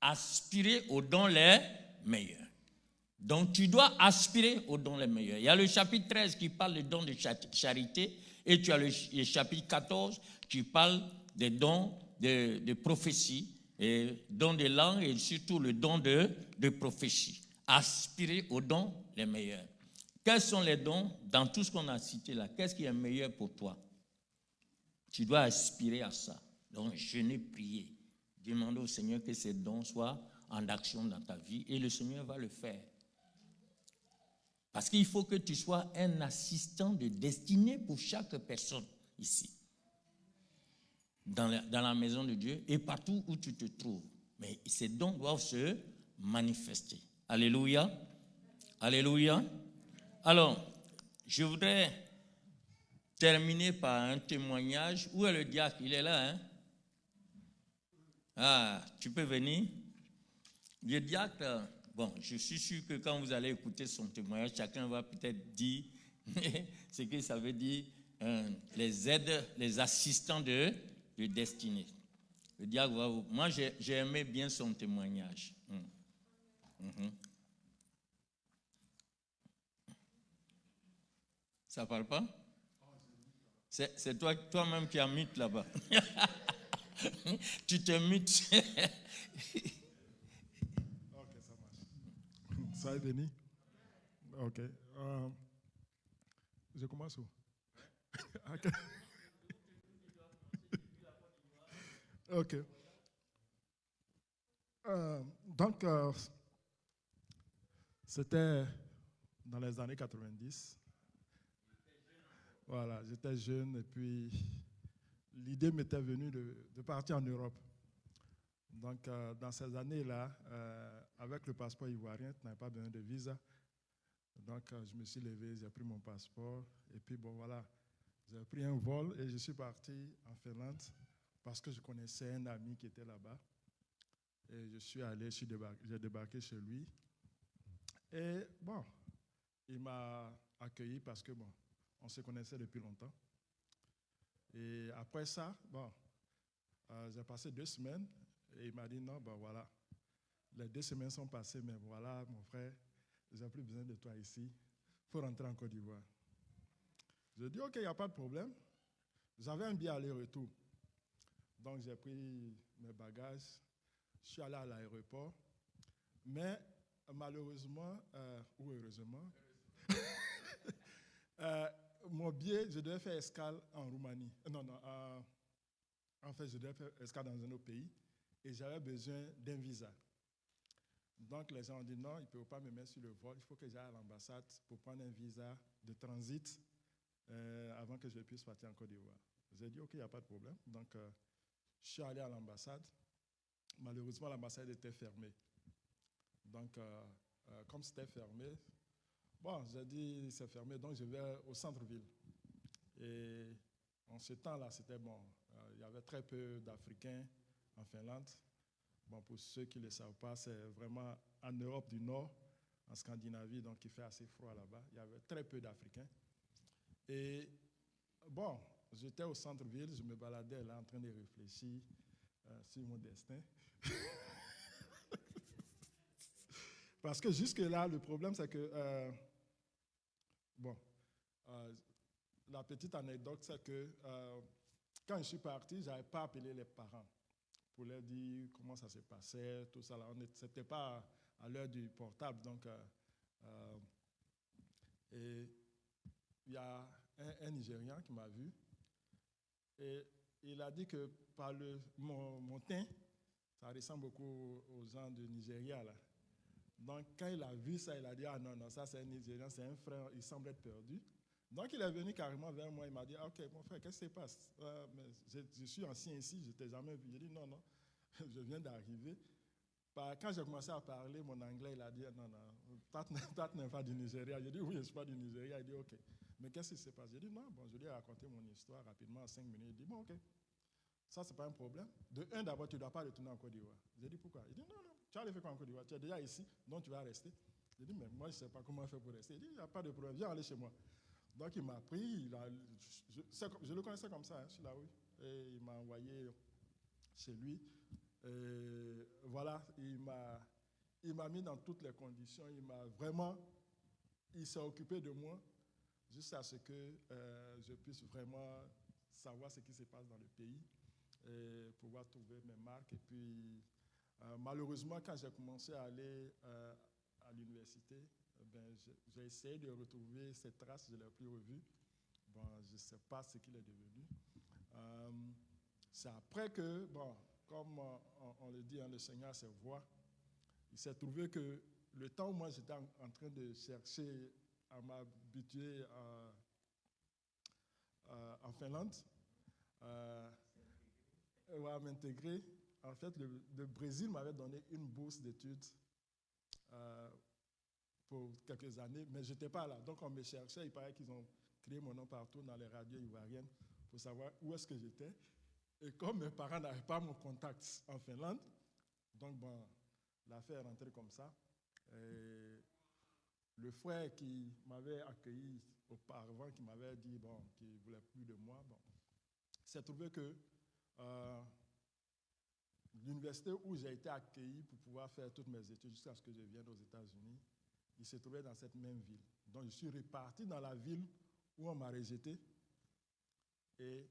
Aspirez aux dons les meilleurs. Donc, tu dois aspirer aux dons les meilleurs. Il y a le chapitre 13 qui parle des dons de charité, et tu as le chapitre 14 qui parle des dons de prophétie, et dons de langue, et surtout le don de prophétie. Aspirer aux dons les meilleurs. Quels sont les dons dans tout ce qu'on a cité là? Qu'est-ce qui est meilleur pour toi? Tu dois aspirer à ça. Donc, jeûner, prier. Demander au Seigneur que ces dons soient en action dans ta vie et le Seigneur va le faire. Parce qu'il faut que tu sois un assistant de destinée pour chaque personne ici. Dans la maison de Dieu et partout où tu te trouves. Mais ces dons doivent se manifester. Alléluia. Alléluia. Alors, je voudrais terminer par un témoignage. Où est le diacre? Il est là, hein? Ah, tu peux venir? Le diacre, bon, je suis sûr que quand vous allez écouter son témoignage, chacun va peut-être dire ce que ça veut dire, les aides, les assistants de destinée. Le diacre va vous... Moi, j'ai aimé bien son témoignage. Ça parle pas? C'est toi-même qui as mute là-bas. Tu te mutes. Ok, ça marche. Ça est béni. Ok. Je commence où? Ok. Ok. Donc, c'était dans les années 90. Voilà, j'étais jeune et puis l'idée m'était venue de partir en Europe. Donc, dans ces années-là, avec le passeport ivoirien, tu n'avais pas besoin de visa. Donc, je me suis levé, j'ai pris mon passeport et puis bon, voilà, j'ai pris un vol et je suis parti en Finlande parce que je connaissais un ami qui était là-bas. Et je suis allé, j'ai débarqué chez lui. Et bon, il m'a accueilli parce que bon, on se connaissait depuis longtemps. Et après ça, bon, j'ai passé 2 semaines et il m'a dit non, ben voilà, les 2 semaines sont passées, mais voilà, mon frère, je n'ai plus besoin de toi ici, il faut rentrer en Côte d'Ivoire. Je dis ok, il n'y a pas de problème. J'avais un billet aller-retour. Donc j'ai pris mes bagages, je suis allé à l'aéroport, mais malheureusement, ou heureusement, mon billet, je devais faire escale en Roumanie. En fait, je devais faire escale dans un autre pays et j'avais besoin d'un visa. Donc, les gens ont dit non, ils ne peuvent pas me mettre sur le vol, il faut que j'aille à l'ambassade pour prendre un visa de transit avant que je puisse partir en Côte d'Ivoire. J'ai dit, OK, il n'y a pas de problème. Donc, je suis allé à l'ambassade. Malheureusement, l'ambassade était fermée. Donc, comme c'était fermé, bon, j'ai dit, c'est fermé, donc je vais au centre-ville. Et en ce temps-là, c'était bon. Il y avait très peu d'Africains en Finlande. Bon, pour ceux qui ne le savent pas, c'est vraiment en Europe du Nord, en Scandinavie, donc il fait assez froid là-bas. Il y avait très peu d'Africains. Et bon, j'étais au centre-ville, je me baladais là en train de réfléchir sur mon destin. Parce que jusque-là, le problème, c'est que, la petite anecdote, c'est que quand je suis parti, je n'avais pas appelé les parents pour leur dire comment ça se passait, tout ça. Ce n'était pas à l'heure du portable. Donc, et il y a un Nigérian qui m'a vu et il a dit que par mon teint, ça ressemble beaucoup aux gens du Nigeria, là. Donc, quand il a vu ça, il a dit, ah non, non, ça c'est un Nigérian, c'est un frère, il semble être perdu. Donc, il est venu carrément vers moi, il m'a dit, ah, ok, mon frère, qu'est-ce qui se passe? Mais je suis ancien ici, je ne t'ai jamais vu. J'ai dit, non, non, je viens d'arriver. Quand j'ai commencé à parler mon anglais, il a dit, non, non, toi, tu n'es pas du Nigeria. J'ai dit, oui, je ne suis pas du Nigeria. Il dit, ok. Mais qu'est-ce qui se passe? J'ai dit, non, bon, je lui ai raconté mon histoire rapidement en 5 minutes. Il dit, bon, ok, ça, ce n'est pas un problème. De un, d'abord, tu ne dois pas retourner en Côte d'Ivoire. J'ai dit, pourquoi? Il dit, non, non, tu as aller faire quoi en Côte d'Ivoire? Tu es déjà ici, donc tu vas rester. J'ai dit, mais moi, je ne sais pas comment faire pour rester. Il dit, il n'y a pas de problème, viens aller chez moi. Donc, il m'a pris, je le connaissais comme ça, hein, sur la rue, et il m'a envoyé chez lui. Et voilà, il m'a mis dans toutes les conditions, il s'est occupé de moi jusqu'à ce que je puisse vraiment savoir ce qui se passe dans le pays et pouvoir trouver mes marques. Et puis, malheureusement, quand j'ai commencé à aller à l'université, j'ai essayé de retrouver ces traces, je ne l'ai plus revues. Bon, je ne sais pas ce qu'il est devenu. C'est après que, bon, comme on le dit, hein, le Seigneur se voit, il s'est trouvé que le temps où moi j'étais en train de chercher à m'habituer en Finlande, à m'intégrer, en fait, le Brésil m'avait donné une bourse d'études pour quelques années, mais je n'étais pas là. Donc on me cherchait, il paraît qu'ils ont crié mon nom partout dans les radios ivoiriennes pour savoir où est-ce que j'étais. Et comme mes parents n'avaient pas mon contact en Finlande, donc bon, l'affaire est rentrée comme ça. Et le frère qui m'avait accueilli auparavant, qui m'avait dit bon, qu'il ne voulait plus de moi, bon, s'est trouvé que l'université où j'ai été accueilli pour pouvoir faire toutes mes études jusqu'à ce que je vienne aux États-Unis, il se trouvait dans cette même ville. Donc je suis reparti dans la ville où on m'a rejeté. Et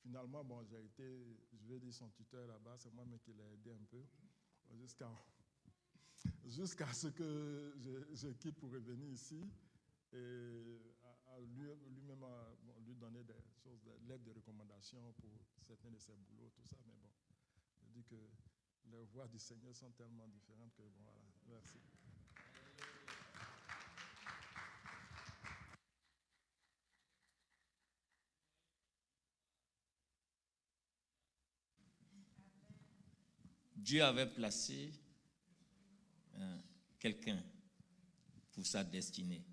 finalement, bon, j'ai été, je vais dire, son tuteur là-bas, c'est moi-même qui l'ai aidé un peu, jusqu'à ce que je quitte pour revenir ici et lui-même lui donner des choses, des lettres de recommandation pour certains de ses boulots, tout ça, mais bon, je dis que les voies du Seigneur sont tellement différentes que bon, voilà, merci. Dieu avait placé quelqu'un pour sa destinée.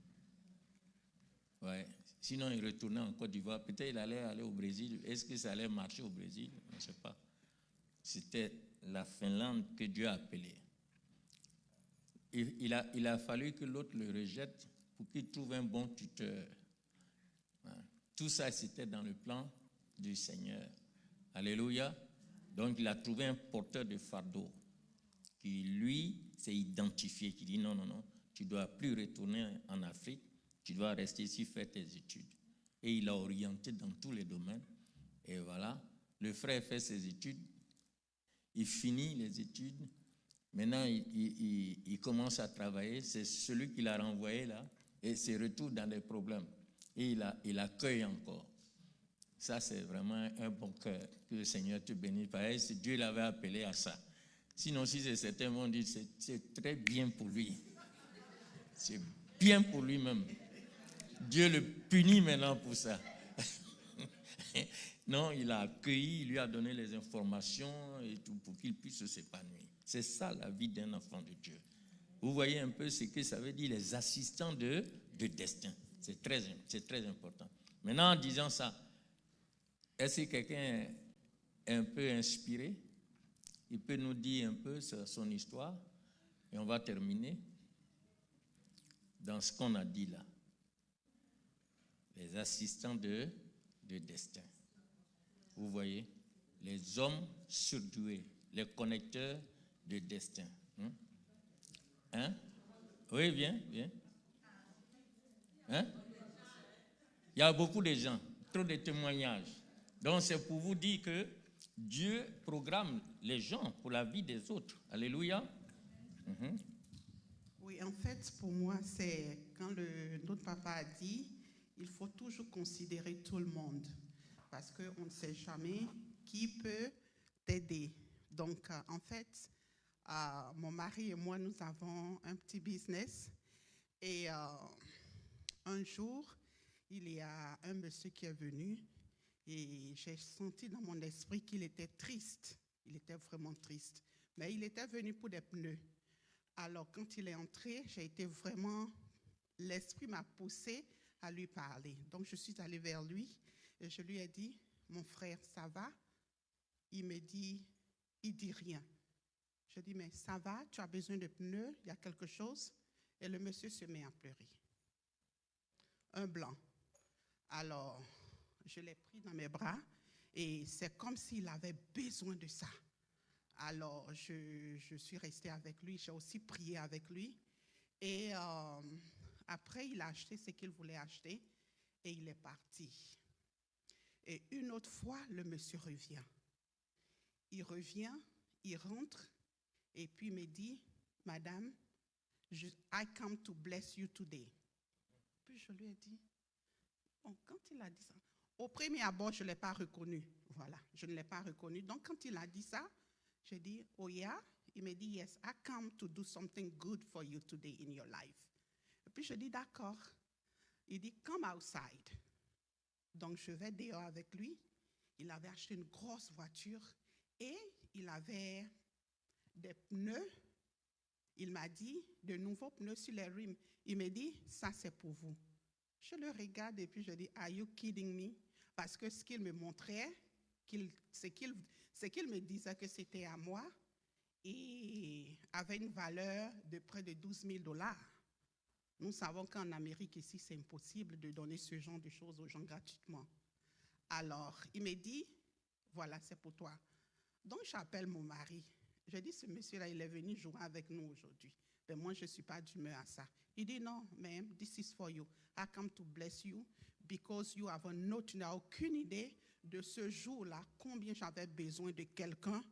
Ouais. Sinon, il retournait en Côte d'Ivoire. Peut-être il allait aller au Brésil. Est-ce que ça allait marcher au Brésil? Je ne sais pas. C'était la Finlande que Dieu a appelée. Il a fallu que l'autre le rejette pour qu'il trouve un bon tuteur. Ouais. Tout ça, c'était dans le plan du Seigneur. Alléluia. Donc, il a trouvé un porteur de fardeau qui, lui, s'est identifié, qui dit non, non, non, tu ne dois plus retourner en Afrique, tu dois rester ici, faire tes études. Et il a orienté dans tous les domaines. Et voilà, le frère fait ses études, il finit les études, maintenant il commence à travailler, c'est celui qui l'a renvoyé là, et se retrouve dans des problèmes. Et il accueille encore. Ça, c'est vraiment un bon cœur. Que le Seigneur te bénisse. Pareil, si Dieu l'avait appelé à ça. Sinon, si c'est certains vont dire, c'est très bien pour lui. C'est bien pour lui-même. Dieu le punit maintenant pour ça. Non, il a accueilli, il lui a donné les informations et tout pour qu'il puisse s'épanouir. C'est ça la vie d'un enfant de Dieu. Vous voyez un peu ce que ça veut dire, les assistants de destin. C'est très important. Maintenant, en disant ça, est-ce que quelqu'un est un peu inspiré? Il peut nous dire un peu son histoire et on va terminer dans ce qu'on a dit là. Les assistants de destin. Vous voyez, les hommes surdoués, les connecteurs de destin. Hein? Oui, viens. Hein? Il y a beaucoup de gens, trop de témoignages. Donc c'est pour vous dire que Dieu programme les gens pour la vie des autres. Alléluia. Oui, en fait, pour moi, c'est quand notre papa a dit, il faut toujours considérer tout le monde parce qu'on ne sait jamais qui peut t'aider. Donc, en fait, mon mari et moi, nous avons un petit business et un jour, il y a un monsieur qui est venu et j'ai senti dans mon esprit qu'il était triste. Il était vraiment triste. Mais il était venu pour des pneus. Alors, quand il est entré, l'esprit m'a poussé à lui parler. Donc, je suis allée vers lui et je lui ai dit, mon frère, ça va? Il dit rien. Je dis, mais ça va? Tu as besoin de pneus? Il y a quelque chose? Et le monsieur se met à pleurer. Un blanc. Alors, je l'ai pris dans mes bras et c'est comme s'il avait besoin de ça. Alors, je suis restée avec lui, j'ai aussi prié avec lui. Et après, il a acheté ce qu'il voulait acheter et il est parti. Et une autre fois, le monsieur revient. Il revient, il rentre et puis me dit, Madame, I come to bless you today. Puis je lui ai dit, bon, quand il a dit ça, au premier abord, je ne l'ai pas reconnu. Voilà, je ne l'ai pas reconnu. Donc, quand il a dit ça, j'ai dit, oh yeah? Il m'a dit, yes, I come to do something good for you today in your life. Et puis je dis, d'accord. Il dit, come outside. Donc je vais dehors avec lui. Il avait acheté une grosse voiture et il avait des pneus. Il m'a dit, de nouveaux pneus sur les rims. Il m'a dit, ça c'est pour vous. Je le regarde et puis je dis, are you kidding me? Parce que ce qu'il me montrait, c'est qu'il me disait que c'était à moi et avait une valeur de près de 12 000 $. Nous savons qu'en Amérique, ici, c'est impossible de donner ce genre de choses aux gens gratuitement. Alors, il me dit, voilà, c'est pour toi. Donc, j'appelle mon mari. Je dis, ce monsieur-là, il est venu jouer avec nous aujourd'hui. Mais moi, je ne suis pas d'humeur à ça. Il dit, non, ma'am, this is for you. I come to bless you because you have tu n'as aucune idée de ce jour-là, combien j'avais besoin de quelqu'un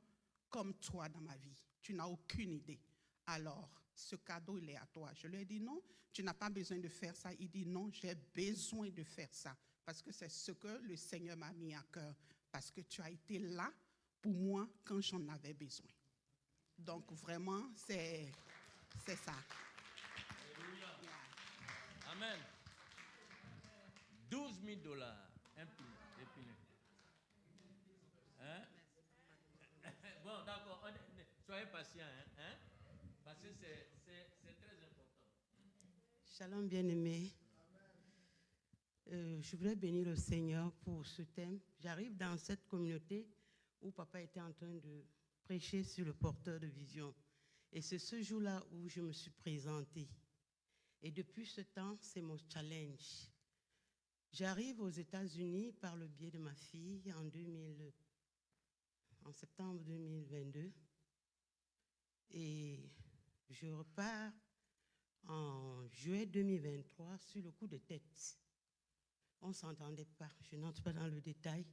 comme toi dans ma vie. Tu n'as aucune idée. Alors, ce cadeau, il est à toi. Je lui ai dit, non, tu n'as pas besoin de faire ça. Il dit, non, j'ai besoin de faire ça. Parce que c'est ce que le Seigneur m'a mis à cœur. Parce que tu as été là pour moi quand j'en avais besoin. Donc, vraiment, c'est ça. Alléluia. Yeah. Amen. 12 000 $, un pneu. Hein? Bon, d'accord, soyez patient, hein? Parce que c'est très important. Shalom, bien-aimé. Je voudrais bénir le Seigneur pour ce thème. J'arrive dans cette communauté où papa était en train de prêcher sur le porteur de vision. Et c'est ce jour-là où je me suis présentée. Et depuis ce temps, c'est mon challenge. J'arrive aux États-Unis par le biais de ma fille en septembre 2022. Et je repars en juillet 2023 sur le coup de tête. On ne s'entendait pas, je n'entre pas dans le détail.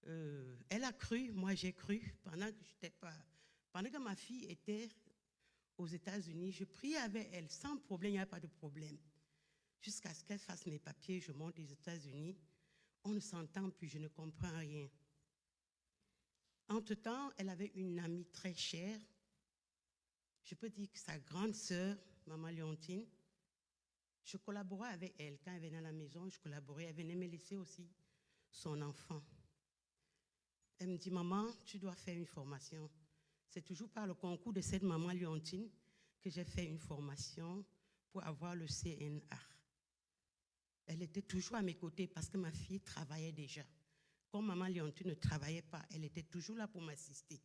Elle a cru, moi j'ai cru, pendant que ma fille était aux États-Unis, je priais avec elle sans problème, il n'y a pas de problème. Jusqu'à ce qu'elle fasse mes papiers, je monte aux États-Unis, on ne s'entend plus, je ne comprends rien. Entre-temps, elle avait une amie très chère, je peux dire que sa grande sœur, Maman Léontine, Je collaborais avec elle. Quand elle venait à la maison, je collaborais. Elle venait me laisser aussi son enfant. Elle me dit, maman, tu dois faire une formation. C'est toujours par le concours de cette maman Léontine que j'ai fait une formation pour avoir le CNA. Elle était toujours à mes côtés parce que ma fille travaillait déjà. Comme maman Léontine ne travaillait pas, elle était toujours là pour m'assister.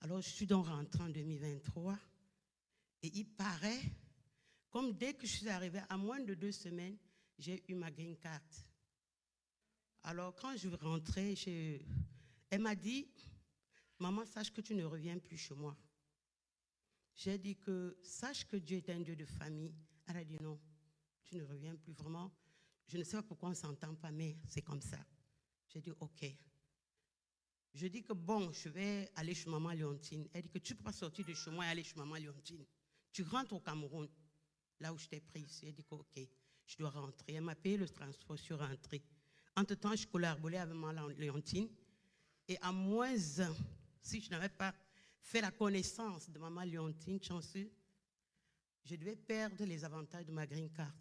Alors, je suis donc rentrée en 2023 et il paraît, comme dès que je suis arrivée, à moins de 2 semaines, j'ai eu ma green card. Alors, quand je rentrais, elle m'a dit, maman, sache que tu ne reviens plus chez moi. J'ai dit que, sache que Dieu est un Dieu de famille. Elle a dit non, tu ne reviens plus vraiment. Je ne sais pas pourquoi on ne s'entend pas, mais c'est comme ça. J'ai dit ok. Je dis que bon, je vais aller chez maman Léontine. Elle dit que tu peux pas sortir de chez moi et aller chez maman Léontine. Tu rentres au Cameroun, là où je t'ai prise. Elle dit que ok, je dois rentrer. Elle m'a payé le transport, je suis rentrée. Entre-temps, je collaborais avec maman Léontine. Et à moins 1, si je n'avais pas fait la connaissance de maman Léontine chanceux, je devais perdre les avantages de ma green card.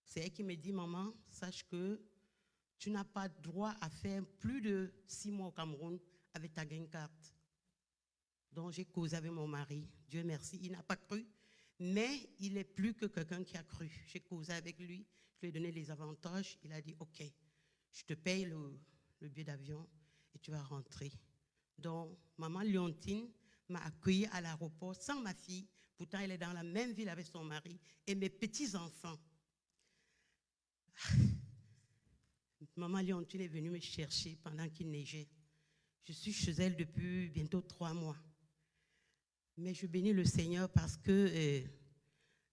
C'est elle qui me dit, maman, sache que tu n'as pas droit à faire plus de 6 mois au Cameroun avec ta green card. Donc j'ai causé avec mon mari. Dieu merci, il n'a pas cru, mais il est plus que quelqu'un qui a cru. J'ai causé avec lui, je lui ai donné les avantages. Il a dit, ok, je te paye le billet d'avion et tu vas rentrer. Donc maman Léontine m'a accueillie à l'aéroport sans ma fille. Pourtant, elle est dans la même ville avec son mari et mes petits-enfants. Maman Léontine est venue me chercher pendant qu'il neigeait. Je suis chez elle depuis bientôt 3 mois. Mais je bénis le Seigneur parce que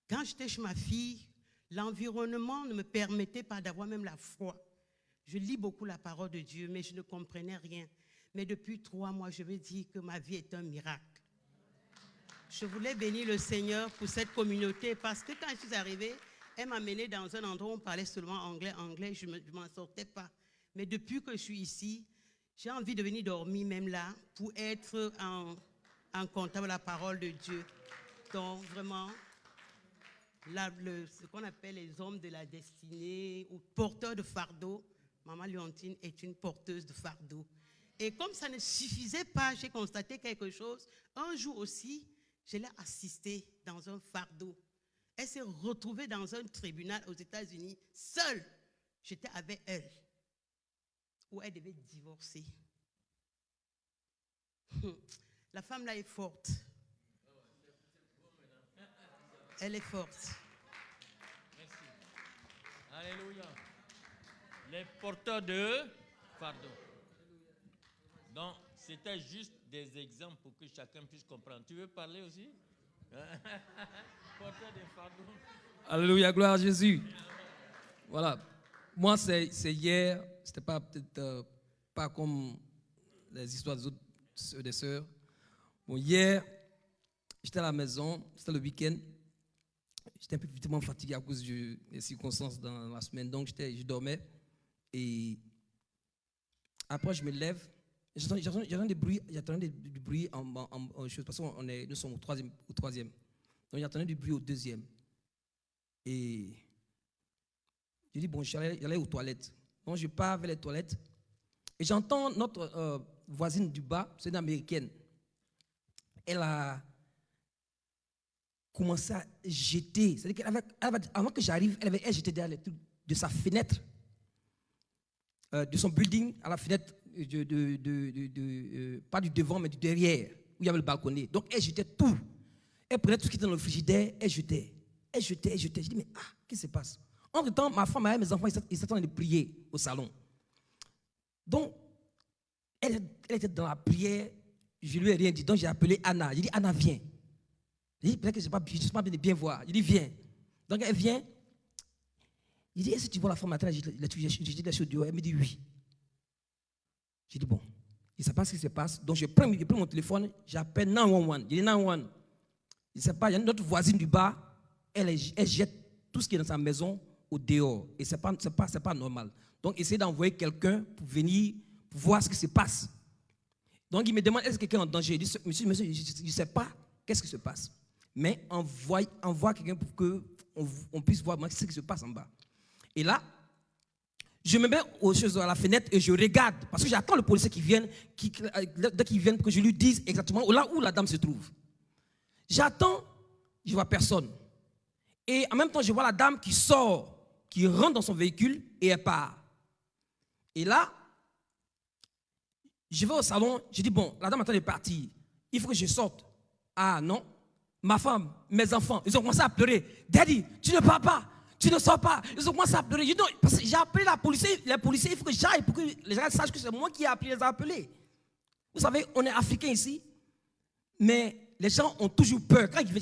quand j'étais chez ma fille, l'environnement ne me permettait pas d'avoir même la foi. Je lis beaucoup la parole de Dieu, mais je ne comprenais rien. Mais depuis 3 mois, je veux dire que ma vie est un miracle. Je voulais bénir le Seigneur pour cette communauté parce que quand je suis arrivée, elle m'a menée dans un endroit où on parlait seulement anglais, je ne m'en sortais pas. Mais depuis que je suis ici, j'ai envie de venir dormir même là pour être en contact avec la parole de Dieu. Donc vraiment, ce qu'on appelle les hommes de la destinée ou porteurs de fardeau, maman Léontine est une porteuse de fardeau. Et comme ça ne suffisait pas, j'ai constaté quelque chose. Un jour aussi, je l'ai assistée dans un fardeau. Elle s'est retrouvée dans un tribunal aux États-Unis, seule. J'étais avec elle, où elle devait divorcer. La femme là est forte. Elle est forte. Merci. Alléluia. Les porteurs de fardeau. Donc, c'était juste des exemples pour que chacun puisse comprendre. Tu veux parler aussi? Porteur de fardeau. Alléluia, gloire à Jésus. Voilà. Moi, c'est hier. C'était pas peut-être pas comme les histoires des autres des sœurs. Bon, hier, j'étais à la maison. C'était le week-end. J'étais un peu vite fatigué à cause des circonstances dans la semaine. Donc, je dormais. Et après, je me lève. J'entends des bruits. J'entendais du bruit parce que nous sommes au troisième. Donc, j'entendais du bruit au 2e. Et je dis, bon, j'allais aux toilettes. Donc, je pars vers les toilettes. Et j'entends notre voisine du bas, c'est une américaine. Elle a commencé à jeter. C'est-à-dire qu'avant que j'arrive, elle jetait derrière les trucs de sa fenêtre, de son building, à la fenêtre, pas du devant, mais du derrière, où il y avait le balconnet. Donc, elle jetait tout. Elle prenait tout ce qui était dans le frigidaire, elle jetait. Je dis, mais qu'est-ce qui se passe? Entre-temps, ma femme et mes enfants, ils étaient en train de prier au salon. Donc, elle était dans la prière, je lui ai rien dit. Donc, j'ai appelé Anna. J'ai dit, Anna, viens. J'ai dit, peut-être que je ne suis pas bien voir. J'ai dit, viens. Donc, elle vient. Il dit, est-ce que tu vois la femme matin? J'ai dit, la chose dehors. Elle me dit, oui. J'ai dit, bon, il ne sait pas ce qui se passe. Donc, je prends mon téléphone, j'appelle 911. J'ai dit, 911. Il ne sait pas, il y a notre voisine du bas, elle jette tout ce qui est dans sa maison au dehors. Et ce n'est pas normal. Donc, essayez d'envoyer quelqu'un pour venir pour voir ce qui se passe. Donc, il me demande, est-ce que quelqu'un est en danger? Il dit, monsieur, je ne sais pas qu'est-ce qui se passe. Mais envoie quelqu'un pour on puisse voir ce qui se passe en bas. Et là, je me mets aux choses à la fenêtre et je regarde, parce que j'attends le policier qui vienne, dès qu'il vienne, que je lui dise exactement là où la dame se trouve. J'attends, je ne vois personne. Et en même temps, je vois la dame qui sort, qui rentre dans son véhicule et elle part. Et là, je vais au salon, je dis, bon, la dame est en train de partir, il faut que je sorte. Ah non, ma femme, mes enfants, ils ont commencé à pleurer. Daddy, tu ne pars pas, tu ne sors pas. Ils ont commencé à pleurer. Je dis, non, parce que j'ai appelé les policiers, il faut que j'aille pour que les gens sachent que c'est moi qui ai appelé, les appelés. Vous savez, on est africains ici, mais les gens ont toujours peur. Quand ils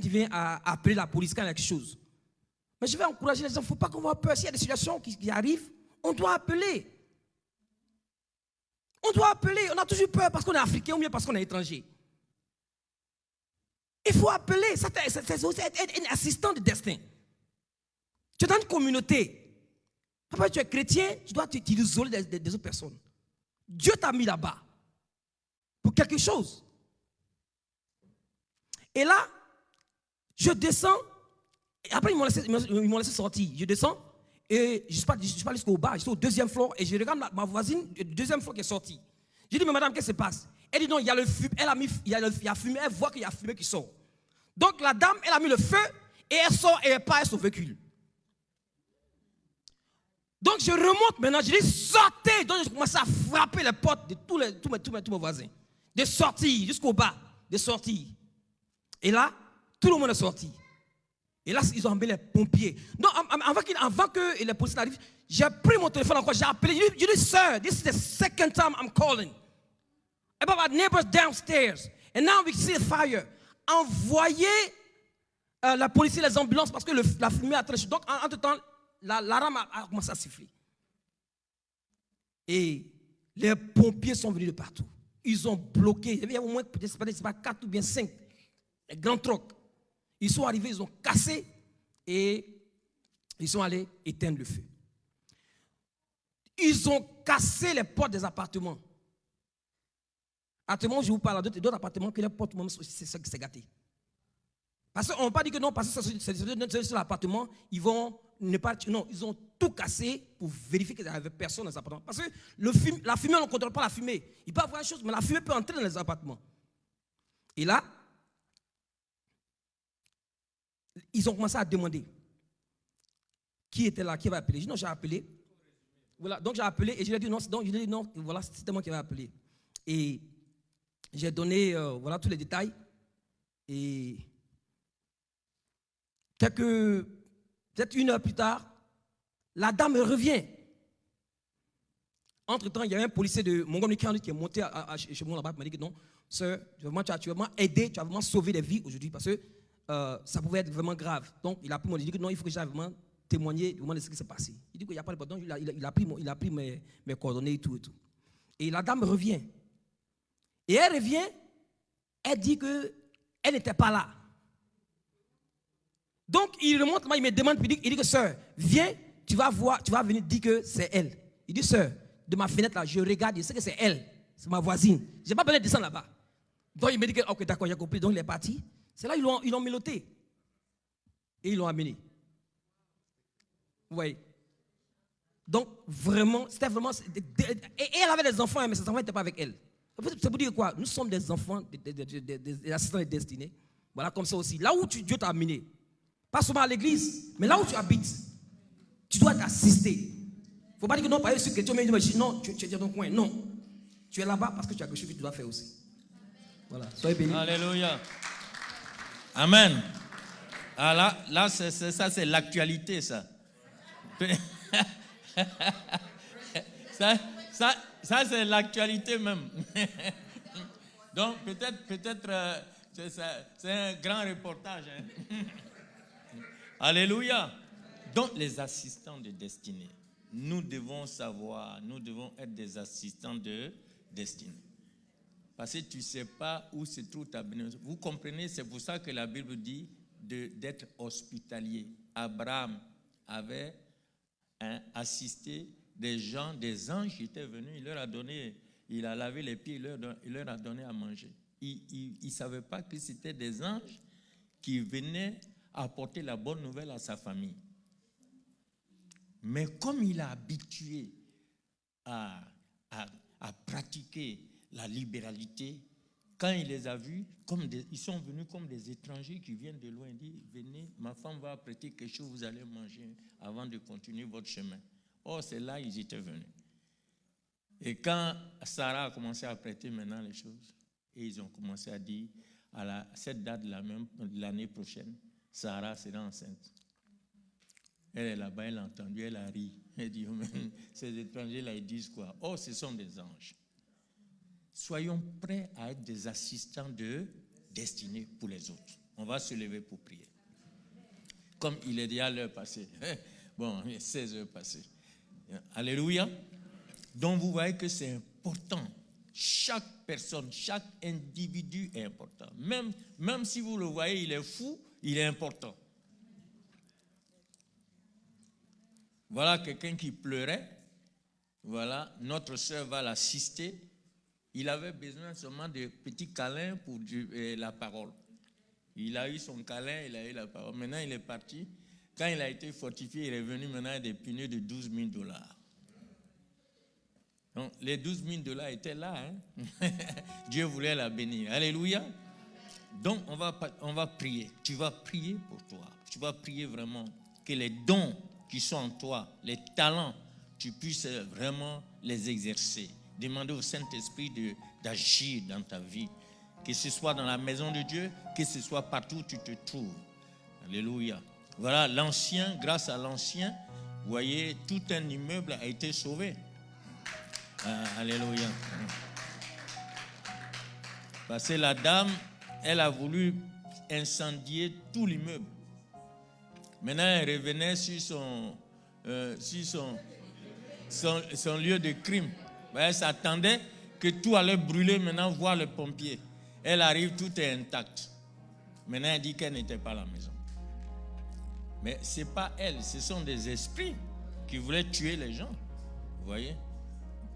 viennent à appeler la police, quand il y a quelque chose. Mais je vais encourager les gens, il ne faut pas qu'on ait peur. S'il y a des situations qui arrivent, on doit appeler. On doit appeler. On a toujours peur parce qu'on est africain ou bien parce qu'on est étranger. Il faut appeler. C'est aussi être un assistant de destin. Tu es dans une communauté. Papa, tu es chrétien, tu dois t'isoler des autres personnes. Dieu t'a mis là-bas pour quelque chose. Et là, je descends. Et après, ils m'ont laissé sortir. Je descends. Et je ne suis pas jusqu'au bas, je suis au deuxième floor et je regarde ma voisine du deuxième floor qui est sortie. Je dis, mais madame, qu'est-ce qui se passe? Elle dit, non, il y a le fumé, il y a fumé, elle voit qu'il y a fumé qui sort. Donc la dame, elle a mis le feu et elle sort et elle part à son véhicule. Donc je remonte maintenant, je dis, sortez! Donc je commence à frapper les portes de tous mes voisins. De sortir jusqu'au bas, de sortir. Et là, tout le monde est sorti. Et là, ils ont amené les pompiers. Donc, avant que les policiers n'arrivent, j'ai pris mon téléphone encore, j'ai appelé. Je dis, sir, this is the second time I'm calling. About our neighbors downstairs. And now we see a fire. Envoyez la police et les ambulances parce que la fumée a très chaud. Donc, entre-temps, la rame a commencé à siffler. Et les pompiers sont venus de partout. Ils ont bloqué. Il y a au moins, je ne sais pas, 4 ou bien 5 grands trocs. Ils sont arrivés, ils ont cassé et ils sont allés éteindre le feu. Ils ont cassé les portes des appartements. Actuellement, je vous parle d'autres appartements que les portes, c'est gâté. Parce qu'on n'a pas dit que non, parce que c'est sur l'appartement, ils vont ne pas. Non, ils ont tout cassé pour vérifier qu'il n'y avait personne dans les appartements. Parce que la fumée, on ne contrôle pas la fumée. Il peut y avoir une chose, mais la fumée peut entrer dans les appartements. Et là, ils ont commencé à demander qui était là, qui va appeler. Je dis non, j'ai appelé. Voilà, donc j'ai appelé et je lui ai dit non, voilà, c'était moi qui avais appelé. Et j'ai donné voilà, tous les détails. Et peut-être 1 heure plus tard, la dame revient. Entre-temps, il y avait un policier de Montgomery County qui est monté chez moi là-bas. Il m'a dit que non, sir, tu as vraiment aidé, tu as vraiment sauvé des vies aujourd'hui parce que ça pouvait être vraiment grave. Donc, il a pris mon dit que non, il faut que j'aille vraiment témoigner vraiment de ce qui s'est passé. Il dit qu'il n'y a pas de problème. Il a pris mes coordonnées et tout. Et la dame revient. Et elle revient, elle dit qu'elle n'était pas là. Donc, il remonte, il me demande, il dit que sœur, viens, tu vas venir dire que c'est elle. Il dit, sœur, de ma fenêtre là, je regarde, je sais que c'est elle, c'est ma voisine. Je n'ai pas besoin de descendre là-bas. Donc, il me dit que, ok, d'accord, j'ai compris. Donc, il est parti. C'est là ils l'ont méloté. Et ils l'ont amené. Vous voyez. Donc, vraiment, c'était vraiment. Et elle avait des enfants, mais ses enfants n'étaient pas avec elle. C'est pour dire quoi? Nous sommes des enfants, des assistants de destinée. Voilà, comme ça aussi. Là où Dieu t'a amené, pas seulement à l'église, mais là où tu habites, tu dois être assisté. Il ne faut pas dire que non, par exemple, que tu non, tu es dans ton coin. Non. Tu es là-bas parce que tu as quelque chose que tu dois faire aussi. Voilà, soyez bénis. Alléluia. Amen. Ah là ça c'est l'actualité, ça. Ça c'est l'actualité même. Donc peut-être c'est un grand reportage. Hein. Alléluia. Donc les assistants de destinée, nous devons savoir, nous devons être des assistants de destinée. Parce que tu ne sais pas où se trouve ta bénédiction. Vous comprenez, c'est pour ça que la Bible dit d'être hospitalier. Abraham avait assisté des gens, des anges qui étaient venus. Il a lavé les pieds, il leur a donné à manger. Il ne savait pas que c'était des anges, qui venait apporter la bonne nouvelle à sa famille. Mais comme il a habitué à pratiquer la libéralité, quand il les a vus, ils sont venus comme des étrangers qui viennent de loin. Il dit, venez, ma femme va apprêter quelque chose, vous allez manger avant de continuer votre chemin. Oh, c'est là qu'ils étaient venus. Et quand Sarah a commencé à apprêter maintenant les choses, et ils ont commencé à dire, à cette date de l'année prochaine, Sarah sera enceinte. Elle est là-bas, elle a entendu, elle a ri. Elle dit, ces étrangers-là, ils disent quoi? Oh, ce sont des anges. Soyons prêts à être des assistants de destinée pour les autres. On va se lever pour prier. Comme il est déjà l'heure passée. Bon, il est 16 heures passées. Alléluia. Donc vous voyez que c'est important. Chaque personne, chaque individu est important. Même si vous le voyez, il est fou, il est important. Voilà quelqu'un qui pleurait. Voilà, notre soeur va l'assister. Il avait besoin seulement de petits câlins pour la parole. Il a eu son câlin, il a eu la parole. Maintenant, il est parti. Quand il a été fortifié, il est revenu maintenant avec des puniers de $12 000. Donc, les $12 000 étaient là. Hein? Dieu voulait la bénir. Alléluia. Donc, on va prier. Tu vas prier pour toi. Tu vas prier vraiment que les dons qui sont en toi, les talents, tu puisses vraiment les exercer. Demandez au Saint-Esprit d'agir dans ta vie. Que ce soit dans la maison de Dieu, que ce soit partout où tu te trouves. Alléluia. Voilà, l'ancien, grâce à l'ancien, vous voyez, tout un immeuble a été sauvé. Alléluia. Parce que la dame, elle a voulu incendier tout l'immeuble. Maintenant, elle revenait sur son lieu de crime. Elle s'attendait que tout allait brûler, maintenant voir les pompiers. Elle arrive, tout est intact. Maintenant, elle dit qu'elle n'était pas à la maison. Mais ce n'est pas elle, ce sont des esprits qui voulaient tuer les gens. Vous voyez?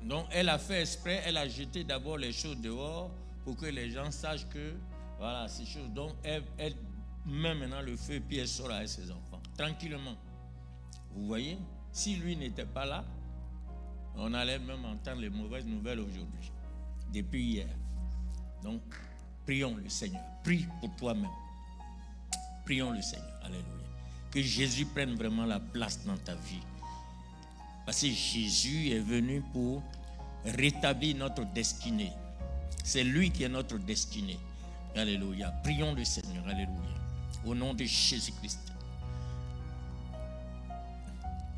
Donc, elle a fait exprès, elle a jeté d'abord les choses dehors pour que les gens sachent que, voilà, ces choses. Donc, elle met maintenant le feu, puis elle sort avec ses enfants, tranquillement. Vous voyez? Si lui n'était pas là, on allait même entendre les mauvaises nouvelles aujourd'hui, depuis hier. Donc, prions le Seigneur. Prie pour toi-même. Prions le Seigneur. Alléluia. Que Jésus prenne vraiment la place dans ta vie. Parce que Jésus est venu pour rétablir notre destinée. C'est lui qui est notre destinée. Alléluia. Prions le Seigneur. Alléluia. Au nom de Jésus-Christ.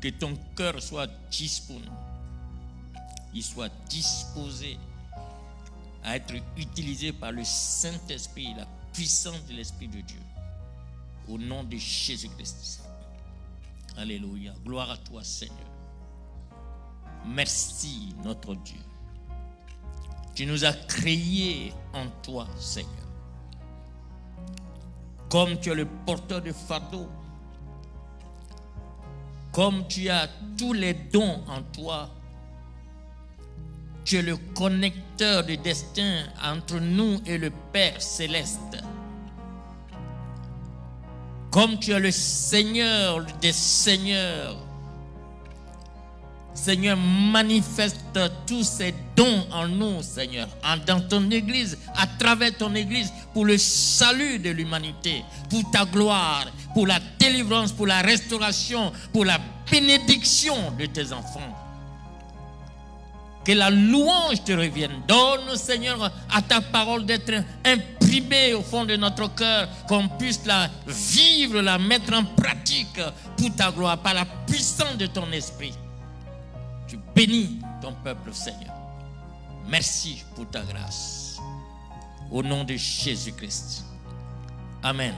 Que ton cœur soit disponible. Il soit disposé à être utilisé par le Saint-Esprit, la puissance de l'Esprit de Dieu. Au nom de Jésus-Christ. Alléluia. Gloire à toi, Seigneur. Merci, notre Dieu. Tu nous as créés en toi, Seigneur. Comme tu es le porteur de fardeau, comme tu as tous les dons en toi, tu es le connecteur de destin entre nous et le Père céleste. Comme tu es le Seigneur des Seigneurs, Seigneur, manifeste tous ces dons en nous, Seigneur, dans ton Église, à travers ton Église, pour le salut de l'humanité, pour ta gloire, pour la délivrance, pour la restauration, pour la bénédiction de tes enfants. Que la louange te revienne. Donne, Seigneur, à ta parole d'être imprimée au fond de notre cœur, qu'on puisse la vivre, la mettre en pratique pour ta gloire, par la puissance de ton esprit. Tu bénis ton peuple, Seigneur. Merci pour ta grâce. Au nom de Jésus-Christ. Amen.